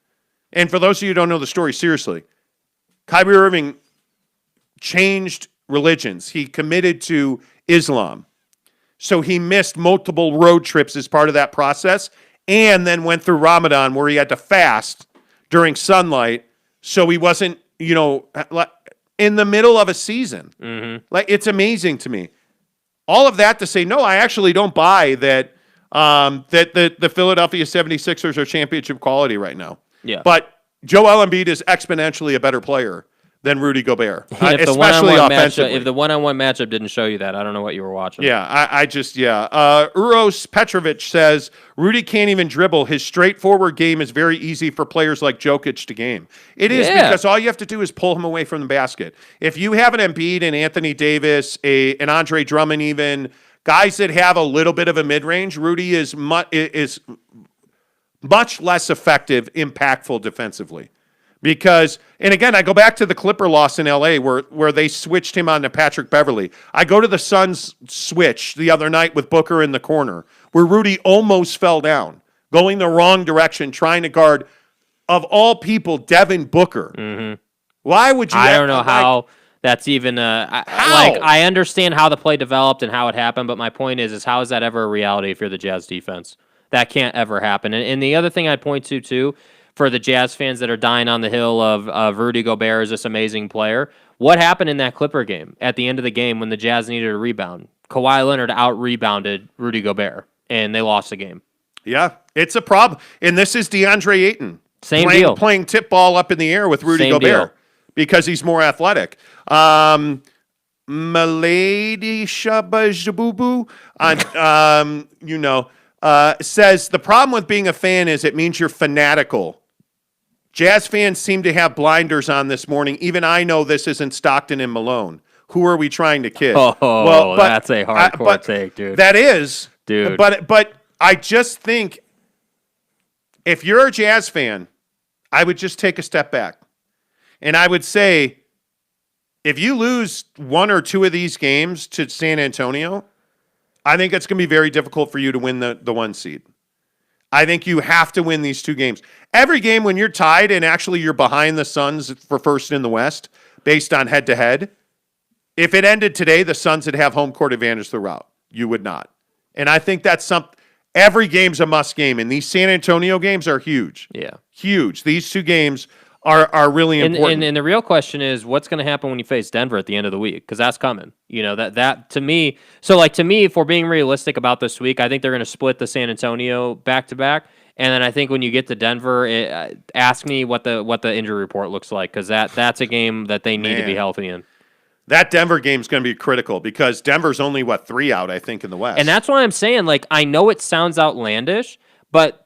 And for those of you who don't know the story, seriously, Kyrie Irving changed religions. He committed to Islam. So he missed multiple road trips as part of that process, and then went through Ramadan where he had to fast during sunlight, so he wasn't, in the middle of a season. Like, it's amazing to me. All of that to say, no, I actually don't buy that that the Philadelphia 76ers are championship quality right now. Yeah. But Joel Embiid is exponentially a better player than Rudy Gobert, If especially offensively. If the one-on-one matchup didn't show you that, I don't know what you were watching. Yeah, Uros Petrovic says, Rudy can't even dribble. His straightforward game is very easy for players like Jokic to game. It is, because all you have to do is pull him away from the basket. If you have an Embiid and Anthony Davis, an Andre Drummond even, guys that have a little bit of a mid-range, Rudy is much less effective, impactful defensively. Because, and again, I go back to the Clipper loss in L.A. where they switched him on to Patrick Beverley. I go to the Suns switch the other night with Booker in the corner, where Rudy almost fell down, going the wrong direction, trying to guard, of all people, Devin Booker. Why would you? I don't know how that's even. I understand how the play developed and how it happened, but my point is how is that ever a reality if you're the Jazz defense? That can't ever happen. And the other thing I'd point to, too, for the Jazz fans that are dying on the hill of Rudy Gobert is this amazing player. What happened in that Clipper game at the end of the game when the Jazz needed a rebound? Kawhi Leonard out-rebounded Rudy Gobert, and they lost the game. Yeah, it's a problem. And this is DeAndre Ayton. Playing tip ball up in the air with Rudy Gobert because he's more athletic. Milady Shabajabubu, says the problem with being a fan is it means you're fanatical. Jazz fans seem to have blinders on this morning. Even I know this isn't Stockton and Malone. Who are we trying to kid? Well, that's a hardcore take, dude. That is. Dude. But I just think if you're a Jazz fan, I would just take a step back. And I would say, if you lose one or two of these games to San Antonio, I think it's going to be very difficult for you to win the one seed. I think you have to win these two games. Every game when you're tied and actually you're behind the Suns for first in the West based on head-to-head, if it ended today, the Suns would have home court advantage throughout. You would not. And I think that's every game's a must game, and these San Antonio games are huge. Yeah. Huge. These two games are really important. And the real question is, what's going to happen when you face Denver at the end of the week? Because that's coming. That to me. So, to me, if we're being realistic about this week, I think they're going to split the San Antonio back-to-back. And then I think when you get to Denver, ask me what the injury report looks like, because that's a game that they need to be healthy in. That Denver game's going to be critical because Denver's only, 3 out, I think, in the West. And that's why I'm saying, I know it sounds outlandish, but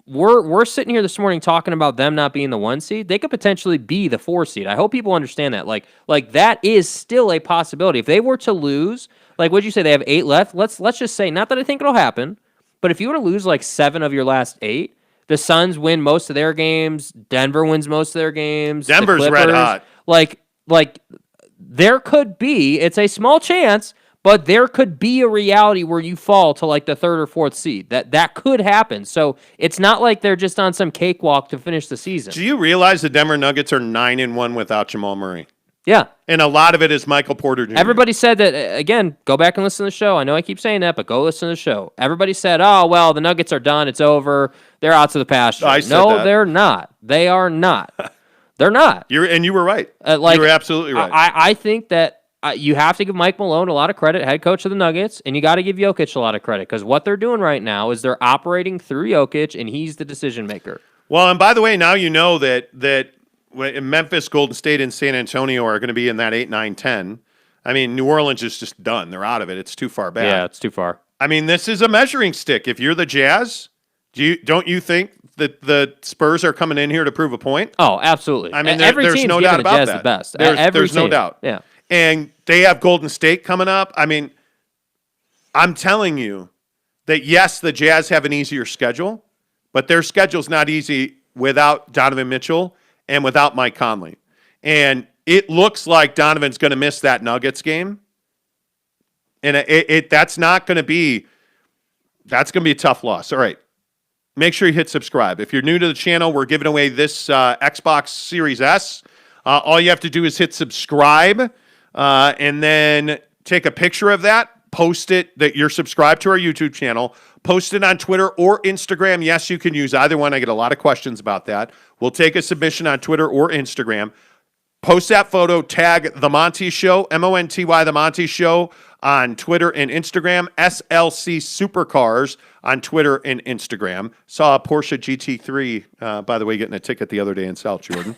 we're sitting here this morning talking about them not being the 1 seed. They could potentially be the 4 seed. I hope people understand that. Like that is still a possibility. If they were to lose, what'd you say? They have 8 left. Let's just say, not that I think it'll happen, but if you were to lose 7 of your last 8, the Suns win most of their games. Denver wins most of their games. Denver's the red Clippers, hot. There could be, it's a small chance, but there could be a reality where you fall to the 3rd or 4th seed. That could happen. So it's not like they're just on some cakewalk to finish the season. Do you realize the Denver Nuggets are 9-1 without Jamal Murray? Yeah. And a lot of it is Michael Porter Jr. Everybody said that, again, go back and listen to the show. I know I keep saying that, but go listen to the show. Everybody said, oh, well, the Nuggets are done. It's over. They're out to the pasture. No, they're not. They are not. They're not. You were right. You were absolutely right. I think that you have to give Mike Malone a lot of credit, head coach of the Nuggets, and you got to give Jokic a lot of credit because what they're doing right now is they're operating through Jokic, and he's the decision maker. Well, and by the way, now you know that Memphis, Golden State, and San Antonio are going to be in that 8, 9, 10. I mean, New Orleans is just done. They're out of it. It's too far back. Yeah, it's too far. I mean, this is a measuring stick. If you're the Jazz, don't you think the Spurs are coming in here to prove a point? Oh, absolutely. I mean, every there's team's no giving doubt the about Jazz that. the best. There's no team. doubt. Yeah. And they have Golden State coming up. I mean, I'm telling you that, yes, the Jazz have an easier schedule, but their schedule's not easy without Donovan Mitchell and without Mike Conley. And it looks like Donovan's going to miss that Nuggets game. And that's going to be a tough loss. All right. Make sure you hit subscribe. If you're new to the channel, we're giving away this Xbox Series S. All you have to do is hit subscribe and then take a picture of that. Post it that you're subscribed to our YouTube channel. Post it on Twitter or Instagram. Yes, you can use either one. I get a lot of questions about that. We'll take a submission on Twitter or Instagram. Post that photo, tag The Monty Show, Monty, The Monty Show on Twitter and Instagram, SLC Supercars on Twitter and Instagram. Saw a Porsche GT3, by the way, getting a ticket the other day in South Jordan.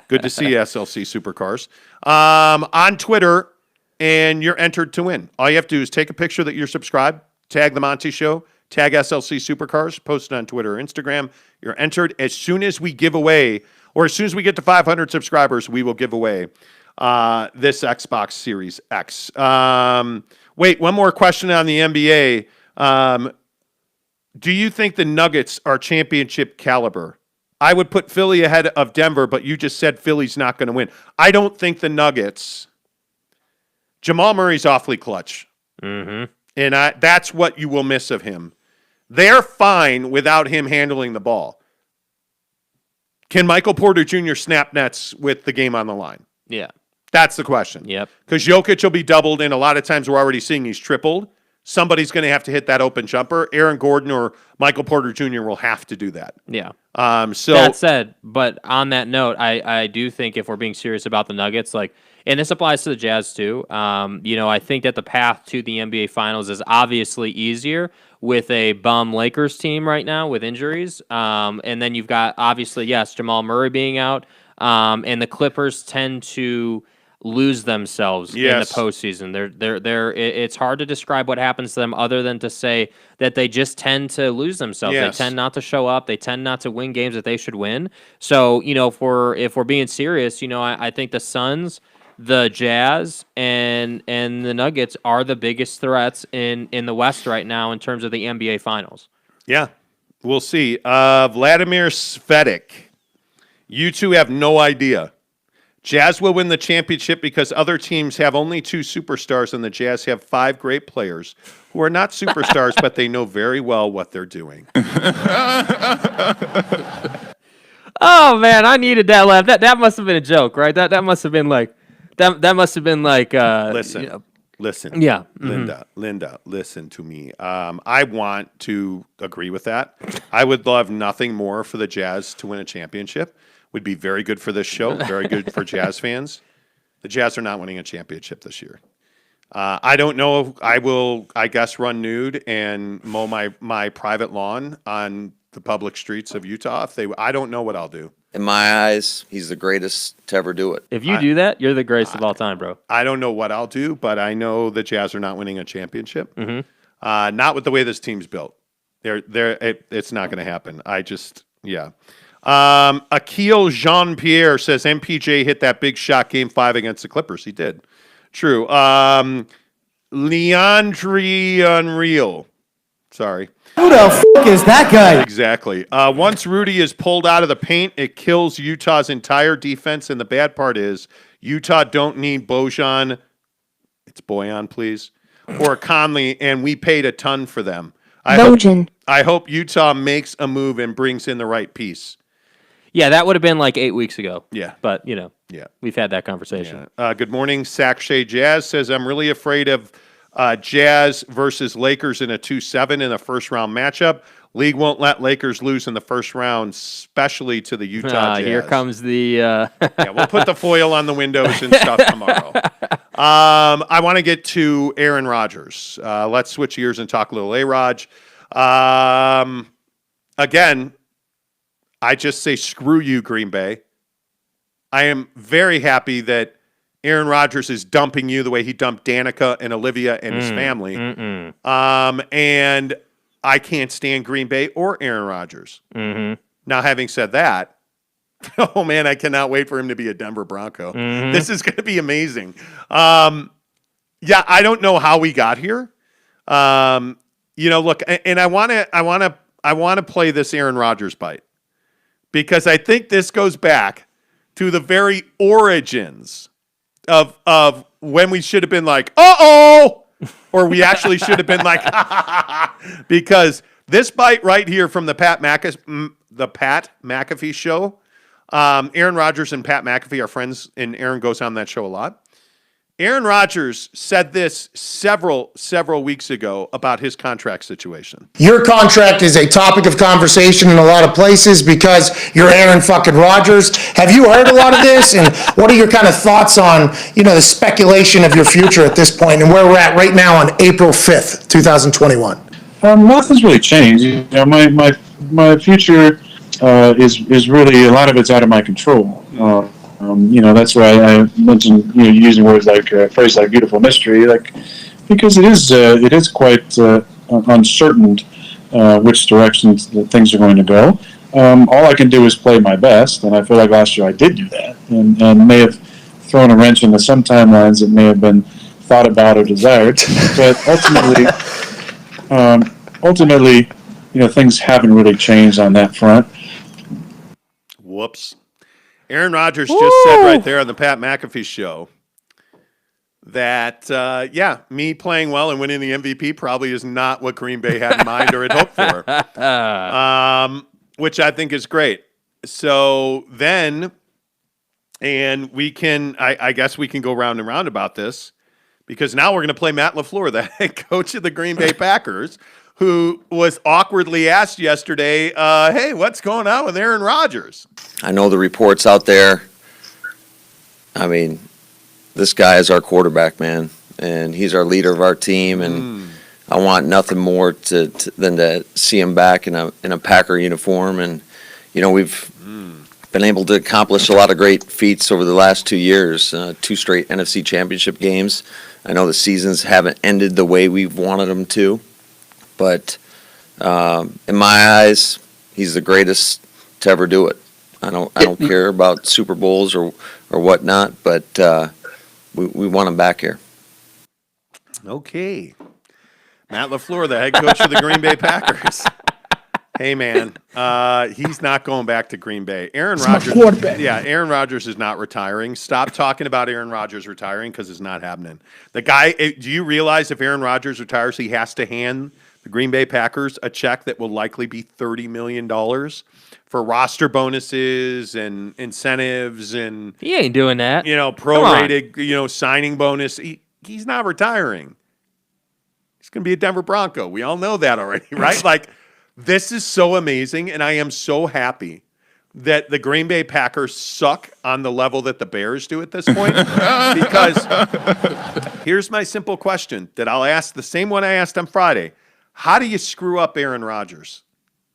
Good to see you, SLC Supercars. On Twitter, and you're entered to win. All you have to do is take a picture that you're subscribed, tag The Monty Show, tag SLC Supercars, post it on Twitter or Instagram. You're entered. As soon as we give away, or as soon as we get to 500 subscribers, we will give away this Xbox Series X. Wait, one more question on the NBA. Do you think the Nuggets are championship caliber? I would put Philly ahead of Denver, but you just said Philly's not going to win. I don't think the Nuggets. Jamal Murray's awfully clutch. Mm-hmm. And that's what you will miss of him. They're fine without him handling the ball. Can Michael Porter Jr. snap nets with the game on the line? Yeah. That's the question. Yep. Because Jokic will be doubled, and a lot of times we're already seeing he's tripled. Somebody's going to have to hit that open jumper. Aaron Gordon or Michael Porter Jr. will have to do that. Yeah. So that said, but on that note, I do think if we're being serious about the Nuggets, and this applies to the Jazz too, I think that the path to the NBA Finals is obviously easier with a bum Lakers team right now with injuries. And then you've got, obviously, yes, Jamal Murray being out, and the Clippers tend to lose themselves in the postseason. It's hard to describe what happens to them other than to say that they just tend to lose themselves. Yes. They tend not to show up. They tend not to win games that they should win. So, if we're being serious, I think the Suns, the Jazz, and the Nuggets are the biggest threats in the West right now in terms of the NBA Finals. Yeah, we'll see. Vladimir Svedik, you two have no idea. Jazz will win the championship because other teams have only 2 superstars and the Jazz have 5 great players who are not superstars, but they know very well what they're doing. Oh man, I needed that laugh. That must have been a joke, right? That must have been like that must have been like Listen. Yeah. Linda, listen to me. I want to agree with that. I would love nothing more for the Jazz to win a championship. Would be very good for this show, very good for Jazz fans. The Jazz are not winning a championship this year. I don't know if I will, I guess, run nude and mow my private lawn on the public streets of Utah. I don't know what I'll do. In my eyes, he's the greatest to ever do it. If you do that, you're the greatest of all time, bro. I don't know what I'll do, but I know the Jazz are not winning a championship. Mm-hmm. Not with the way this team's built. It's not going to happen. Akil Jean-Pierre says MPJ hit that big shot game 5 against the Clippers. He did. True. Leandri Unreal. Sorry. Who the fuck is that guy? Exactly. Once Rudy is pulled out of the paint, it kills Utah's entire defense. And the bad part is Utah don't need Bojan. It's Bojan, please. Or Conley, and we paid a ton for them. I hope Utah makes a move and brings in the right piece. Yeah, that would have been like 8 weeks ago. Yeah. But, we've had that conversation. Yeah. Good morning. Sakshay Jazz says, I'm really afraid of Jazz versus Lakers in a 2-7 in a first-round matchup. League won't let Lakers lose in the first round, especially to the Utah Jazz. Here comes the... Yeah, we'll put the foil on the windows and stuff tomorrow. I want to get to Aaron Rodgers. Let's switch gears and talk a little A-Raj. Again, I just say screw you, Green Bay. I am very happy that Aaron Rodgers is dumping you the way he dumped Danica and Olivia and his family. And I can't stand Green Bay or Aaron Rodgers. Mm-hmm. Now, having said that, oh man, I cannot wait for him to be a Denver Bronco. Mm-hmm. This is going to be amazing. Yeah, I don't know how we got here. Look, and I want to play this Aaron Rodgers bite because I think this goes back to the very origins of when we should have been like, uh-oh, or we actually should have been like, because this bite right here from the Pat McAfee show, Aaron Rodgers and Pat McAfee are friends, and Aaron goes on that show a lot. Aaron Rodgers said this several weeks ago about his contract situation. Your contract is a topic of conversation in a lot of places because you're Aaron fucking Rodgers. Have you heard a lot of this? And what are your kind of thoughts on, the speculation of your future at this point and where we're at right now on April 5th, 2021? Nothing's really changed. My future is really, a lot of it's out of my control. That's why I mentioned using words like a phrase like "beautiful mystery," because it is quite uncertain which directions that things are going to go. All I can do is play my best, and I feel like last year I did do that, and may have thrown a wrench into some timelines that may have been thought about or desired, but ultimately, things haven't really changed on that front. Whoops. Aaron Rodgers just said right there on the Pat McAfee show that, me playing well and winning the MVP probably is not what Green Bay had in mind or had hoped for, which I think is great. So then, and we can, I guess we can go round and round about this because now we're going to play Matt LaFleur, the head coach of the Green Bay Packers, who was awkwardly asked yesterday, hey, what's going on with Aaron Rodgers? I know the reports out there. I mean, this guy is our quarterback, man, and he's our leader of our team, and I want nothing more than to see him back in a Packer uniform. And, we've been able to accomplish a lot of great feats over the last 2 years, 2 straight NFC championship games. I know the seasons haven't ended the way we've wanted them to. But in my eyes, he's the greatest to ever do it. I don't care about Super Bowls or whatnot, but we want him back here. Okay. Matt LaFleur, the head coach of the Green Bay Packers. Hey, man, he's not going back to Green Bay. Aaron Rodgers. Aaron Rodgers is not retiring. Stop talking about Aaron Rodgers retiring because it's not happening. The guy, do you realize if Aaron Rodgers retires, he has to hand the Green Bay Packers a check that will likely be $30 million for roster bonuses and incentives and He ain't doing that. prorated, signing bonus. He's not retiring. He's going to be a Denver Bronco. We all know that already, right? This is so amazing, and I am so happy that the Green Bay Packers suck on the level that the Bears do at this point. Because here's my simple question that I'll ask, the same one I asked on Friday. How do you screw up Aaron Rodgers?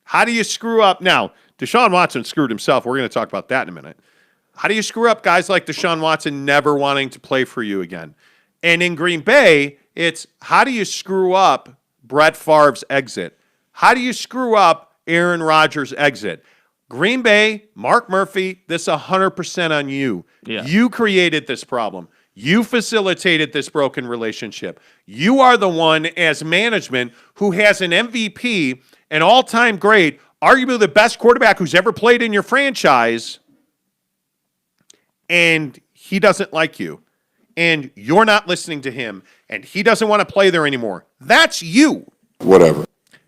How do you screw up? Now, Deshaun Watson screwed himself. We're going to talk about that in a minute. How do you screw up guys like Deshaun Watson never wanting to play for you again? And in Green Bay, it's how do you screw up Brett Favre's exit? How do you screw up Aaron Rodgers' exit? Green Bay, Mark Murphy, this 100% on you. Yeah. You created this problem. You facilitated this broken relationship. You are the one, as management, who has an MVP, an all-time great, arguably the best quarterback who's ever played in your franchise, and he doesn't like you, and you're not listening to him, and he doesn't want to play there anymore. That's you. Whatever.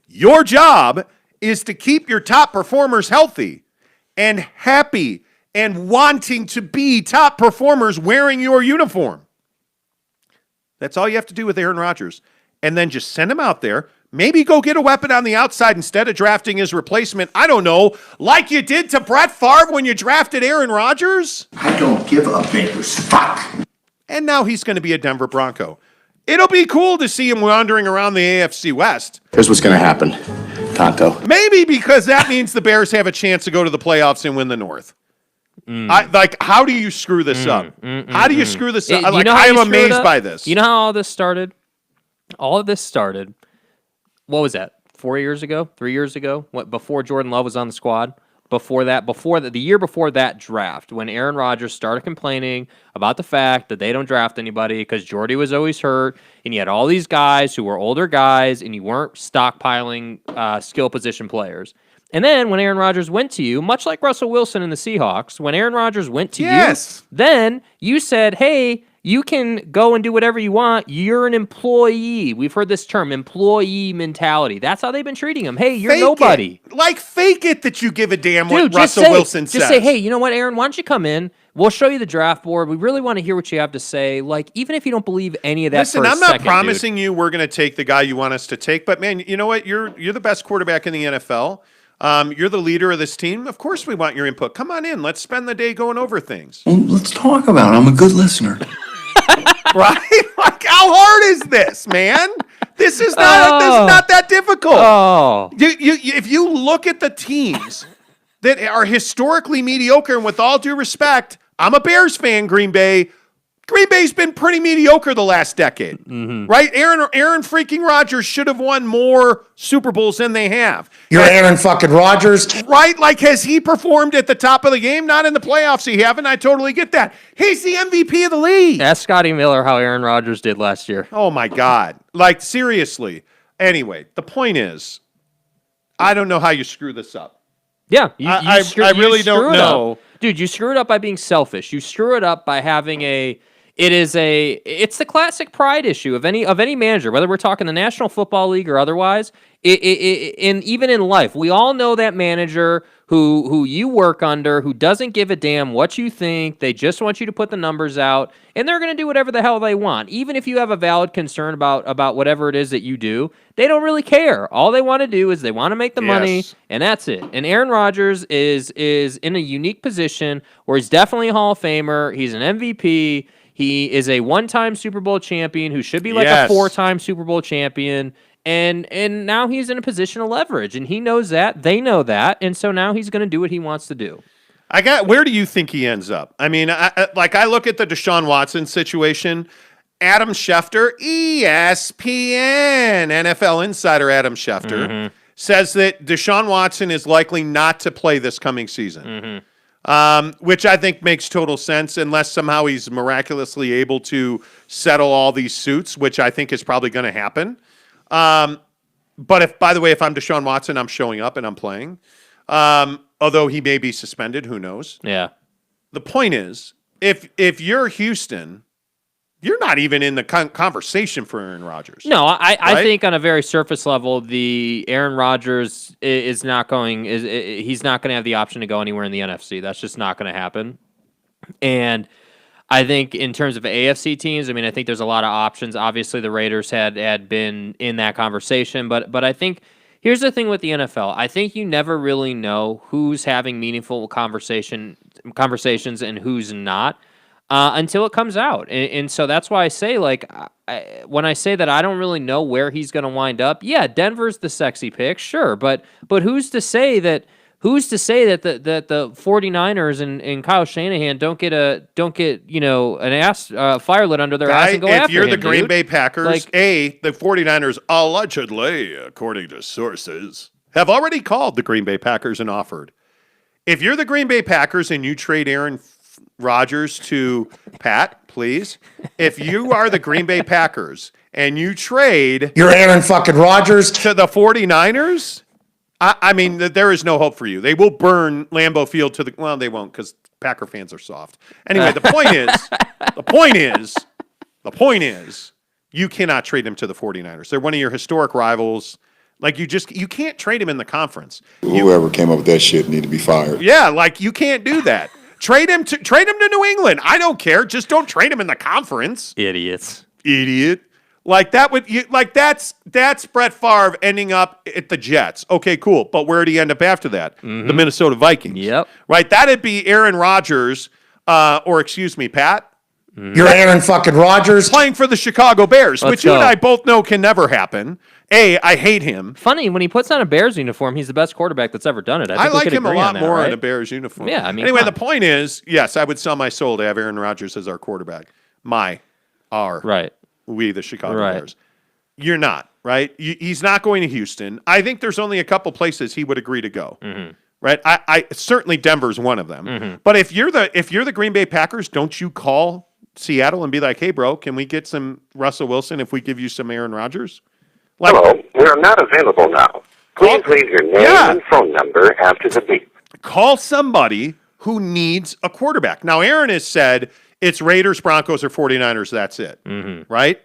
Your job is to keep your top performers healthy and happy and wanting to be top performers wearing your uniform. That's all you have to do with Aaron Rodgers. And then just send him out there. Maybe go get a weapon on the outside instead of drafting his replacement. I don't know, like you did to Brett Favre when you drafted Aaron Rodgers. I don't give a baker's fuck. And now he's going to be a Denver Bronco. It'll be cool to see him wandering around the AFC West. Here's what's going to happen, Tonto. Maybe because that means the Bears have a chance to go to the playoffs and win the North. How do you screw this up? How do you screw this up? I am amazed by this. You know how all this started? All of this started, what was that, 4 years ago, 3 years ago, before Jordan Love was on the squad. Before the year before that draft, when Aaron Rodgers started complaining about the fact that they don't draft anybody because Jordy was always hurt, and you had all these guys who were older guys, and you weren't stockpiling skill position players. And then when Aaron Rodgers went to you, much like Russell Wilson and the Seahawks, when Aaron Rodgers went to you, then you said, hey, you can go and do whatever you want. You're an employee. We've heard this term, employee mentality. That's how they've been treating him. Hey, you're nobody. Fake it that you give a damn what Russell Wilson says. Just say, hey, you know what, Aaron, why don't you come in? We'll show you the draft board. We really want to hear what you have to say. Like, even if you don't believe any of that Listen, I'm not promising you we're going to take the guy you want us to take, but, man, you know what? You're the best quarterback in the NFL. You're the leader of this team. Of course we want your input. Come on in. Let's spend the day going over things. Well, let's talk about it. I'm a good listener. Right? Like, how hard is this, man? This is not that difficult. Oh. If you look at the teams that are historically mediocre, and with all due respect, I'm a Bears fan, Green Bay. Green Bay's been pretty mediocre the last decade, right? Aaron freaking Rodgers should have won more Super Bowls than they have. You're Aaron fucking Rodgers. Right? Like, has he performed at the top of the game? Not in the playoffs, he haven't. I totally get that. He's the MVP of the league. Ask Scotty Miller how Aaron Rodgers did last year. Oh, my God. Like, seriously. Anyway, the point is, I don't know how you screw this up. Yeah, I really don't know. Dude, you screw it up by being selfish. You screw it up by having it's the classic pride issue of any manager, whether we're talking the National Football League or otherwise. Even in life, we all know that manager who you work under, who doesn't give a damn what you think. They just want you to put the numbers out, and they're going to do whatever the hell they want. Even if you have a valid concern about whatever it is that you do, they don't really care. All they want to do is they want to make the money, and that's it. And Aaron Rodgers is in a unique position where he's definitely a Hall of Famer. He's an MVP. He is a one-time Super Bowl champion who should be like a four-time Super Bowl champion. And now he's in a position of leverage, and he knows that. They know that, and so now he's going to do what he wants to do. Where do you think he ends up? I mean, I look at the Deshaun Watson situation. Adam Schefter, ESPN, NFL insider Adam Schefter, says that Deshaun Watson is likely not to play this coming season. Which I think makes total sense unless somehow he's miraculously able to settle all these suits, which I think is probably going to happen. But if I'm Deshaun Watson, I'm showing up and I'm playing. Although he may be suspended, who knows? Yeah. The point is, if you're Houston, you're not even in the conversation for Aaron Rodgers. No, I think on a very surface level, the Aaron Rodgers he's not going to have the option to go anywhere in the NFC. That's just not going to happen. And I think in terms of AFC teams, I mean, I think there's a lot of options. Obviously, the Raiders had been in that conversation, but I think here's the thing with the NFL. I think you never really know who's having meaningful conversations and who's not. Until it comes out. And so that's why I say, like, when I say that I don't really know where he's going to wind up, yeah, Denver's the sexy pick, sure, but who's to say that the 49ers and Kyle Shanahan don't get an fire lit under their ass and go after him, if you're the Green dude. Bay Packers, the 49ers allegedly, according to sources, have already called the Green Bay Packers and offered. If you're the Green Bay Packers and you trade Aaron Rodgers to Pat, please. If you are the Green Bay Packers and you trade... You're Aaron fucking Rodgers. ...to the 49ers, I mean, there is no hope for you. They will burn Lambeau Field to the... Well, they won't because Packer fans are soft. Anyway, the point is, you cannot trade him to the 49ers. They're one of your historic rivals. Like, you can't trade him in the conference. Whoever came up with that shit need to be fired. Yeah, like, you can't do that. Trade him to New England. I don't care. Just don't trade him in the conference. Idiots. Idiot. Like that's Brett Favre ending up at the Jets. Okay, cool. But where did he end up after that? The Minnesota Vikings. Yep. Right. That'd be Aaron Rodgers, Pat. You're Aaron fucking Rodgers. Playing for the Chicago Bears, Let's which you and I both know can never happen. I hate him. Funny, when he puts on a Bears uniform, he's the best quarterback that's ever done it. I like him a lot more in a Bears uniform. Yeah, I mean, anyway, the point is, yes, I would sell my soul to have Aaron Rodgers as our quarterback. We, the Chicago Bears. You're not, right? He's not going to Houston. I think there's only a couple places he would agree to go. Right? I certainly Denver's one of them. But if you're the Green Bay Packers, don't you call Seattle and be like, "Hey, bro, can we get some Russell Wilson if we give you some Aaron Rodgers?" Like, hello, we are not available now. Please leave your name and phone number after the beep. Call somebody who needs a quarterback. Now, Aaron has said it's Raiders, Broncos, or 49ers. That's it. Right?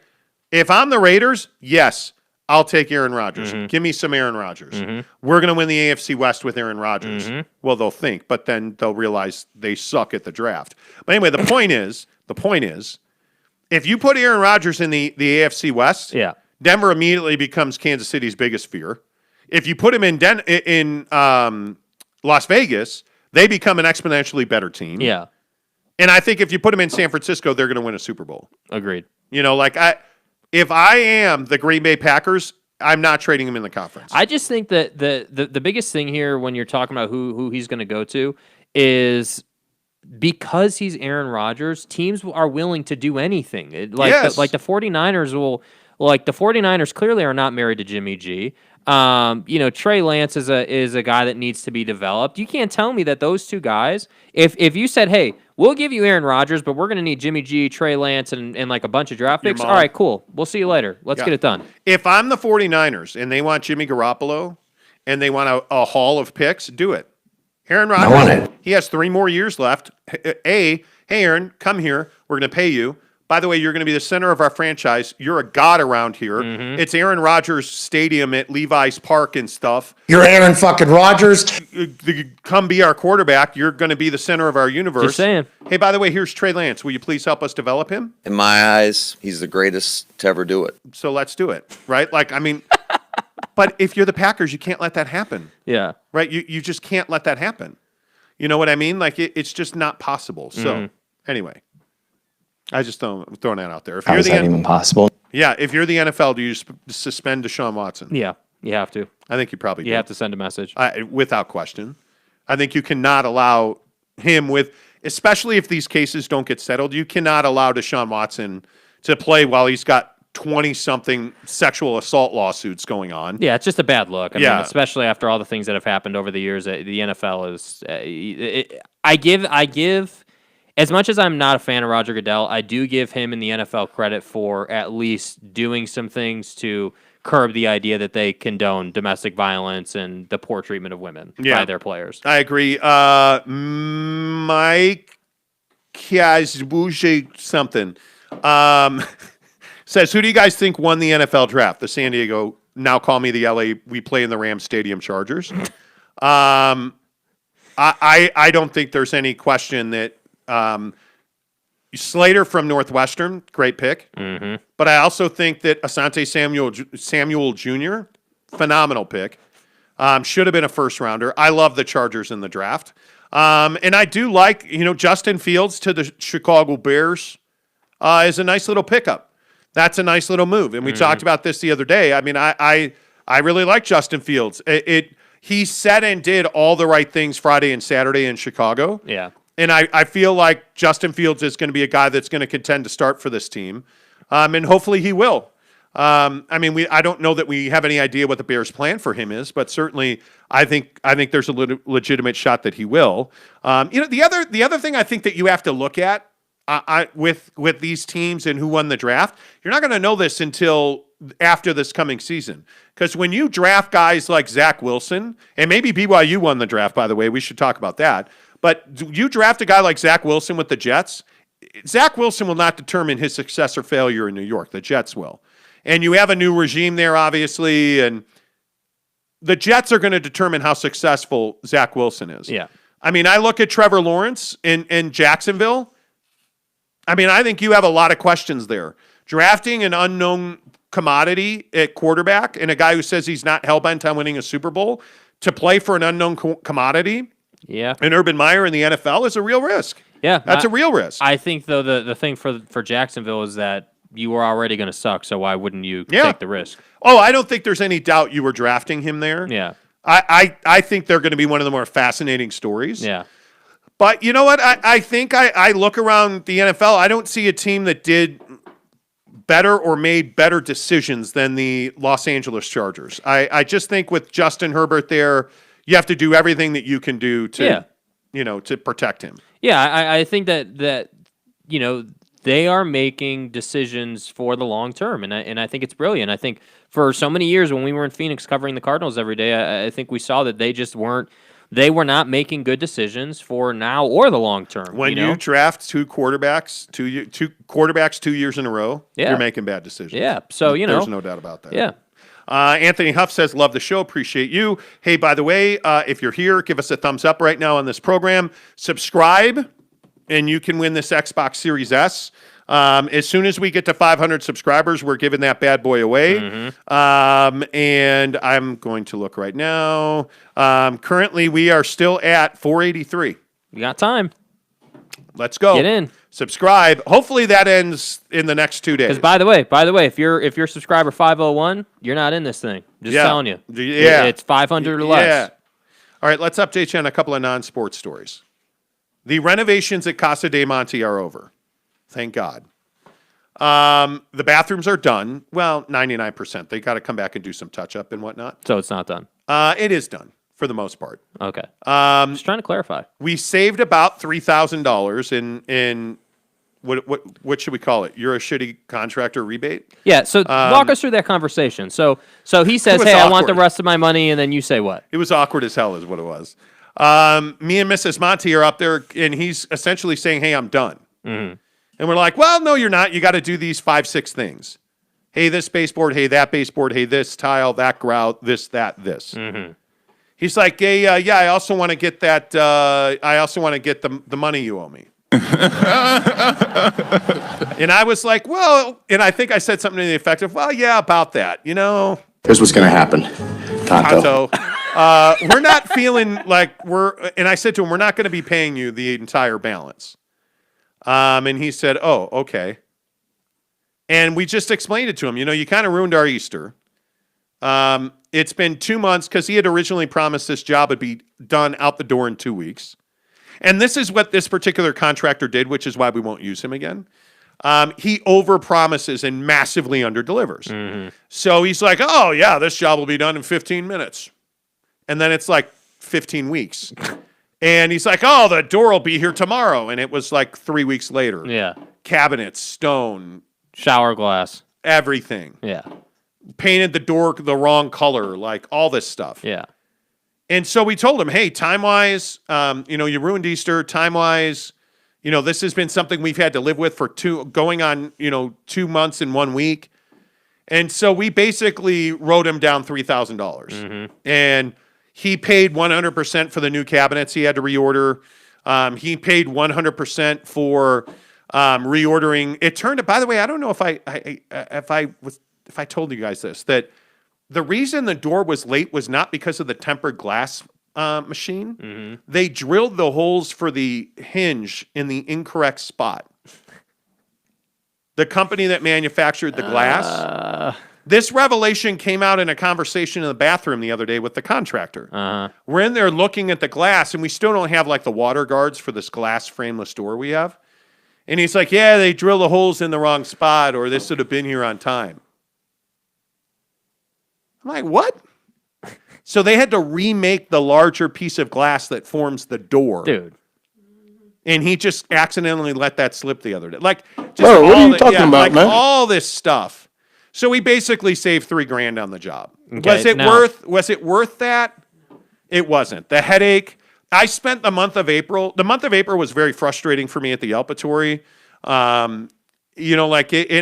If I'm the Raiders, yes, I'll take Aaron Rodgers. Give me some Aaron Rodgers. We're going to win the AFC West with Aaron Rodgers. Well, they'll think, but then they'll realize they suck at the draft. But anyway, the point is, if you put Aaron Rodgers in the AFC West, Denver immediately becomes Kansas City's biggest fear. If you put him in Las Vegas, they become an exponentially better team. Yeah. And I think if you put him in San Francisco, they're going to win a Super Bowl. Agreed. You know, like if I am the Green Bay Packers, I'm not trading him in the conference. I just think that the biggest thing here when you're talking about who he's going to go to is because he's Aaron Rodgers, teams are willing to do anything. The 49ers will. Like the 49ers clearly are not married to Jimmy G. Trey Lance is a guy that needs to be developed. You can't tell me that those two guys, if you said, hey, we'll give you Aaron Rodgers, but we're going to need Jimmy G, Trey Lance, and like a bunch of draft picks. All right, cool. We'll see you later. Let's get it done. If I'm the 49ers and they want Jimmy Garoppolo and they want a haul of picks, do it. Aaron Rodgers, he has 3 more years left. Hey, Aaron, come here. We're going to pay you. By the way, you're going to be the center of our franchise. You're a god around here. It's Aaron Rodgers Stadium at Levi's Park and stuff. You're Aaron fucking Rodgers. Come be our quarterback. You're going to be the center of our universe. Just saying. Hey, by the way, here's Trey Lance. Will you please help us develop him? In my eyes, he's the greatest to ever do it. So let's do it, right? Like, I mean, but if you're the Packers, you can't let that happen. Yeah. Right? You just can't let that happen. You know what I mean? Like, it's just not possible. So, anyway. I just throwing that out there. How is that even possible? Yeah, if you're the NFL, do you suspend Deshaun Watson? Yeah, you have to. I think you probably do. You have to send a message. Without question. I think you cannot allow him especially if these cases don't get settled, you cannot allow Deshaun Watson to play while he's got 20-something sexual assault lawsuits going on. Yeah, it's just a bad look. I mean, especially after all the things that have happened over the years. The NFL is I give as much as I'm not a fan of Roger Goodell, I do give him and the NFL credit for at least doing some things to curb the idea that they condone domestic violence and the poor treatment of women by their players. I agree. Mike Kazbouche something says, who do you guys think won the NFL draft? The San Diego, now call me the LA, we play in the Rams Stadium Chargers. I don't think there's any question that Slater from Northwestern, great pick. But I also think that Asante Samuel Jr., phenomenal pick. Should have been a first rounder. I love the Chargers in the draft. And I do like, Justin Fields to the Chicago Bears is a nice little pickup. That's a nice little move. And we talked about this the other day. I mean, I really like Justin Fields. He said and did all the right things Friday and Saturday in Chicago. Yeah. And I feel like Justin Fields is going to be a guy that's going to contend to start for this team. And hopefully he will. I don't know that we have any idea what the Bears' plan for him is, but certainly I think there's a legitimate shot that he will. The other thing I think that you have to look at with these teams and who won the draft, you're not going to know this until after this coming season. Because when you draft guys like Zach Wilson, and maybe BYU won the draft, by the way, we should talk about that. But you draft a guy like Zach Wilson with the Jets, Zach Wilson will not determine his success or failure in New York. The Jets will. And you have a new regime there, obviously, and the Jets are going to determine how successful Zach Wilson is. Yeah. I mean, I look at Trevor Lawrence in Jacksonville. I mean, I think you have a lot of questions there. Drafting an unknown commodity at quarterback and a guy who says he's not hell-bent on winning a Super Bowl to play for an unknown commodity. Yeah. And Urban Meyer in the NFL is a real risk. Yeah. That's a real risk. I think, though, the thing for Jacksonville is that you were already going to suck, so why wouldn't you take the risk? Oh, I don't think there's any doubt you were drafting him there. Yeah. I think they're going to be one of the more fascinating stories. Yeah. But you know what? I think I look around the NFL. I don't see a team that did better or made better decisions than the Los Angeles Chargers. I just think with Justin Herbert there, you have to do everything that you can do to, to protect him. Yeah, I think that they are making decisions for the long term, and I think it's brilliant. I think for so many years when we were in Phoenix covering the Cardinals every day, I think we saw that they were not making good decisions for now or the long term. When you draft two quarterbacks 2 years in a row, you're making bad decisions. Yeah, so there's no doubt about that. Yeah. Anthony Huff says, love the show. Appreciate you. Hey, by the way, if you're here, give us a thumbs up right now on this program. Subscribe, and you can win this Xbox Series S. As soon as we get to 500 subscribers, we're giving that bad boy away. And I'm going to look right now. Currently, we are still at 483. We got time. Let's go. Get in. Subscribe. Hopefully that ends in the next 2 days. Because by the way, if you're subscriber 501, you're not in this thing. Just telling you. Yeah. It's 500 or less. Yeah. All right, let's update you on a couple of non-sports stories. The renovations at Casa de Monte are over. Thank God. The bathrooms are done. Well, 99%. They got to come back and do some touch-up and whatnot. So it's not done? It is done for the most part. Okay. Just trying to clarify. We saved about $3,000 in what should we call it? You're a shitty contractor rebate? Yeah, so walk us through that conversation. So he says, hey, I want the rest of my money, and then you say what? It was awkward as hell is what it was. Me and Mrs. Monty are up there, and he's essentially saying, hey, I'm done. Mm-hmm. And we're like, well, no, you're not. You got to do these 5-6 things. Hey, this baseboard. Hey, that baseboard. Hey, this tile, that grout, this, that, this. Mm-hmm. He's like, hey, yeah, I also want to get that. I also want to get the money you owe me. And I was like, well, and I think I said something to the effect of, well, yeah, about that. Here's what's going to happen, Tonto. We're not feeling like and I said to him, we're not going to be paying you the entire balance. And he said, oh, okay. And we just explained it to him. You kind of ruined our Easter. It's been 2 months because he had originally promised this job would be done out the door in 2 weeks. And this is what this particular contractor did, which is why we won't use him again. He overpromises and massively underdelivers. Mm-hmm. So he's like, oh, yeah, this job will be done in 15 minutes. And then it's like 15 weeks. And he's like, oh, the door will be here tomorrow. And it was like 3 weeks later. Yeah. Cabinets, stone. Shower glass. Everything. Yeah. Painted the door the wrong color, like all this stuff. Yeah. And so we told him, hey, time-wise, you ruined Easter. Time-wise, this has been something we've had to live with for 2 months and 1 week. And so we basically wrote him down $3,000. Mm-hmm. And he paid 100% for the new cabinets he had to reorder. He paid 100% for reordering. It turned out, by the way, I don't know if I told you guys this, that the reason the door was late was not because of the tempered glass machine. Mm-hmm. They drilled the holes for the hinge in the incorrect spot. The company that manufactured the glass. This revelation came out in a conversation in the bathroom the other day with the contractor. We're in there looking at the glass, and we still don't have like the water guards for this glass frameless door we have. And he's like, yeah, they drill the holes in the wrong spot, or this would have been here on time. I'm like, what? So they had to remake the larger piece of glass that forms the door. Dude. And he just accidentally let that slip the other day. Like, just Bro, what are you talking about, man? All this stuff. So we basically saved $3,000 on the job. Okay, Was it worth that? It wasn't. The headache. I spent the month of April. The month of April was very frustrating for me at the Alpatory. And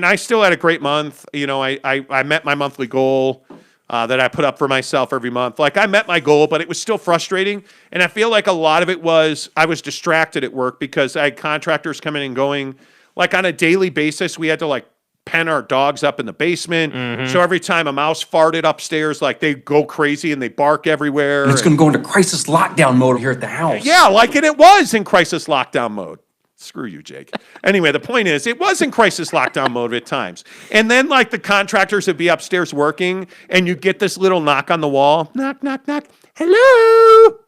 I still had a great month. I met my monthly goal that I put up for myself every month. Like, I met my goal, but it was still frustrating. And I feel like a lot of it was I was distracted at work because I had contractors coming and going. Like, on a daily basis, we had to, pen our dogs up in the basement. Mm-hmm. So every time a mouse farted upstairs, they go crazy and they bark everywhere. And it's going to go into crisis lockdown mode here at the house. Yeah, and it was in crisis lockdown mode. Screw you, Jake. Anyway, the point is, it was in crisis lockdown mode at times. And then, the contractors would be upstairs working, and you get this little knock on the wall. Knock, knock, knock. Hello?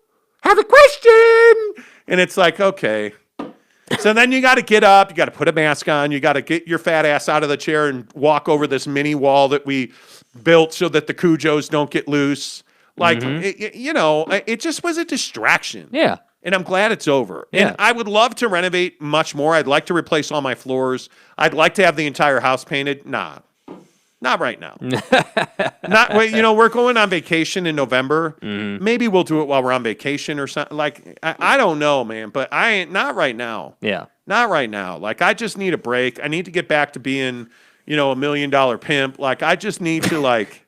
Have a question? And it's like, okay. So then you got to get up, you got to put a mask on, you got to get your fat ass out of the chair and walk over this mini wall that we built so that the Cujos don't get loose. Like, it just was a distraction. Yeah. And I'm glad it's over. Yeah. And I would love to renovate much more. I'd like to replace all my floors. I'd like to have the entire house painted. Nah, not right now. We're going on vacation in November. Mm-hmm. Maybe we'll do it while we're on vacation or something. Like, I don't know, man, but not right now. Yeah. Not right now. Like, I just need a break. I need to get back to being, $1 million pimp. Like, I just need to, like,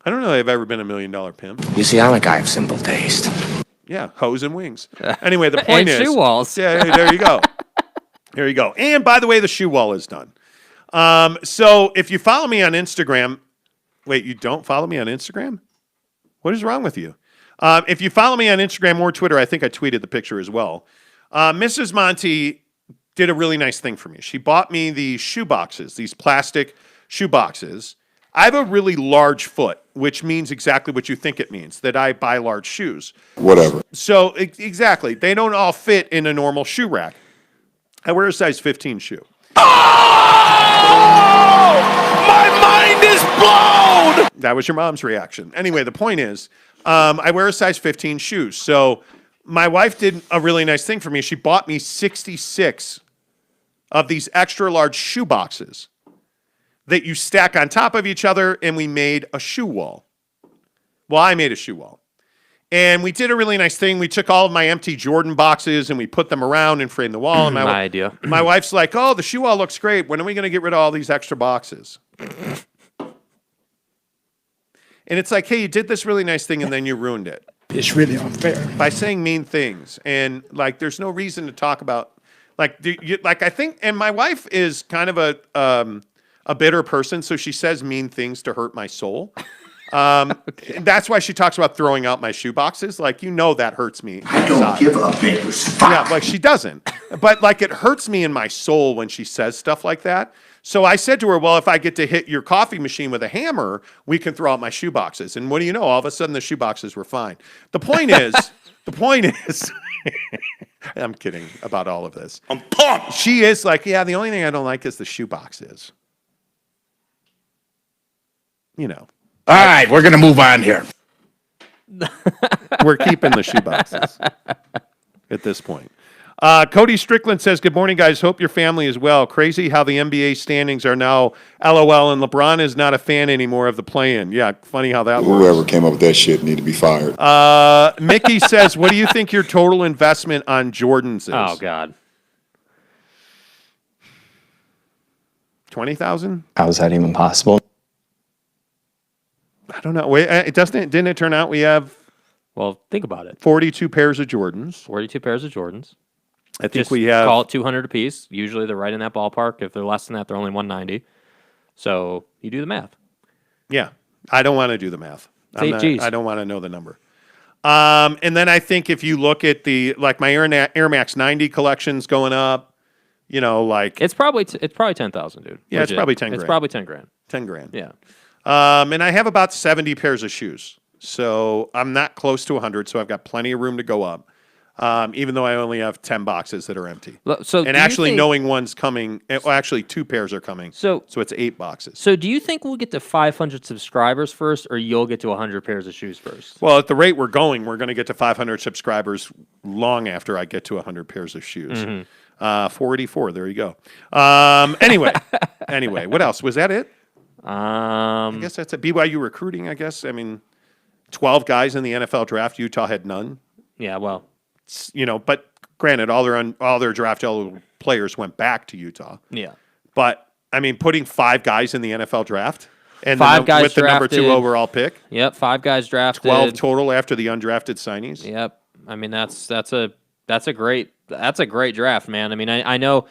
I don't know if I've ever been $1 million pimp. You see, I'm a guy of simple taste. Yeah, hose and wings. Anyway, the point is... shoe walls. Yeah, there you go. There you go. And, by the way, the shoe wall is done. So, if you follow me on Instagram... Wait, you don't follow me on Instagram? What is wrong with you? If you follow me on Instagram or Twitter, I think I tweeted the picture as well. Mrs. Monty did a really nice thing for me. She bought me these shoe boxes, these plastic shoe boxes. I have a really large foot, which means exactly what you think it means, that I buy large shoes. Whatever. So, exactly. They don't all fit in a normal shoe rack. I wear a size 15 shoe. Oh! My mind is blown! That was your mom's reaction. Anyway, the point is, I wear a size 15 shoes. So my wife did a really nice thing for me. She bought me 66 of these extra large shoe boxes that you stack on top of each other, and we made a shoe wall. Well, I made a shoe wall. And we did a really nice thing. We took all of my empty Jordan boxes and we put them around and framed the wall. And my idea. My wife's like, oh, the shoe wall looks great. When are we going to get rid of all these extra boxes? And it's like, hey, you did this really nice thing and then you ruined it. It's really unfair. By saying mean things. And, like, there's no reason to talk about, like, I think, and my wife is kind of a bitter person, so she says mean things to hurt my soul. That's why she talks about throwing out my shoe boxes. Like, that hurts me. I don't give a baker's fuck. Yeah, like, she doesn't. But, like, it hurts me in my soul when she says stuff like that. So I said to her, well, if I get to hit your coffee machine with a hammer, we can throw out my shoe boxes. And what do you know? All of a sudden, the shoe boxes were fine. The point is, I'm kidding about all of this. I'm pumped. She is like, yeah, the only thing I don't like is the shoe boxes. All right, we're going to move on here. We're keeping the shoe boxes at this point. Cody Strickland says, good morning, guys. Hope your family is well. Crazy how the NBA standings are now LOL, and LeBron is not a fan anymore of the play-in. Yeah, funny how that works. Whoever came up with that shit need to be fired. Mickey says, what do you think your total investment on Jordans is? Oh, God. 20,000? How is that even possible? I don't know. Wait, didn't it turn out we have Well, think about it. 42 pairs of Jordans. 42 pairs of Jordans. I think we have... Call it 200 apiece. Usually they're right in that ballpark. If they're less than that, they're only 190. So you do the math. Yeah. I don't want to do the math. I don't want to know the number. And then I think if you look at my Air Max 90 collection's going up, It's probably 10,000, dude. Yeah, Legit. it's probably 10 grand. It's probably 10 grand. 10 grand. Yeah. And I have about 70 pairs of shoes. So I'm not close to 100, so I've got plenty of room to go up. Even though I only have 10 boxes that are empty. And actually knowing one's coming, actually 2 pairs are coming. So it's 8 boxes. So do you think we'll get to 500 subscribers first, or you'll get to 100 pairs of shoes first? Well, at the rate we're going to get to 500 subscribers long after I get to 100 pairs of shoes. Mm-hmm. 484, there you go. Anyway, what else? Was that it? I guess that's it. BYU recruiting, I guess. I mean, 12 guys in the NFL draft. Utah had none. Yeah, well. But granted, all their draft eligible players went back to Utah. Yeah. But, I mean, putting 5 guys in the NFL draft and with the number 2 overall pick. Yep, 5 guys drafted. 12 total after the undrafted signees. Yep. I mean, that's a great draft, man. I mean, I know,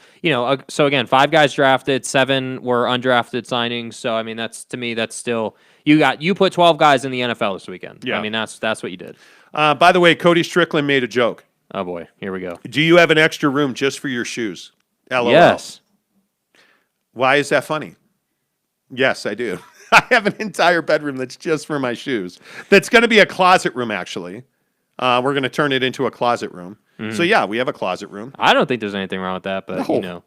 so again, 5 guys drafted, 7 were undrafted signings. So, I mean, that's still, you put 12 guys in the NFL this weekend. Yeah. I mean, that's what you did. By the way, Cody Strickland made a joke. Oh boy, here we go. Do you have an extra room just for your shoes? LOL. Yes. Why is that funny? Yes, I do. I have an entire bedroom that's just for my shoes. That's going to be a closet room, actually. We're going to turn it into a closet room. So, yeah, we have a closet room. I don't think there's anything wrong with that, but, No.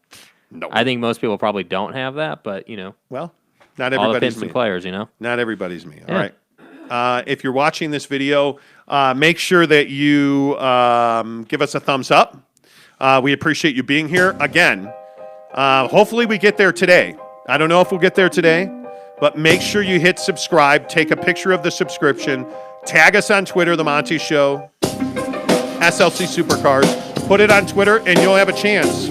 I think most people probably don't have that, but, Well, not all the everybody's fancy me. players, Not everybody's me. All Yeah. right. If you're watching this video, make sure that you give us a thumbs up. We appreciate you being here. Again, hopefully we get there today. I don't know if we'll get there today, but make sure you hit subscribe. Take a picture of the subscription. Tag us on Twitter, The Monty Show, SLC Supercars. Put it on Twitter, and you'll have a chance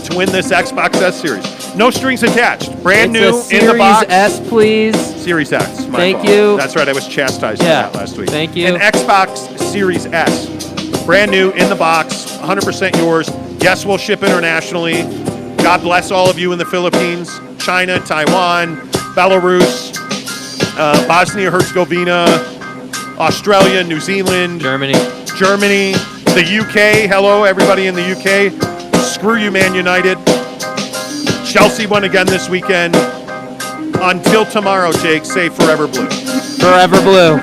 to win this Xbox S Series. No strings attached. Brand new in the box. Series S, please. Series X. Thank you. That's right. I was chastised for that last week. Thank you. An Xbox Series S. Brand new in the box. 100% yours. Yes, we'll ship internationally. God bless all of you in the Philippines, China, Taiwan, Belarus, Bosnia-Herzegovina, Australia, New Zealand, Germany, the UK. Hello, everybody in the UK. Screw you, Man United. Chelsea won again this weekend. Until tomorrow, Jake, say forever blue. Forever blue.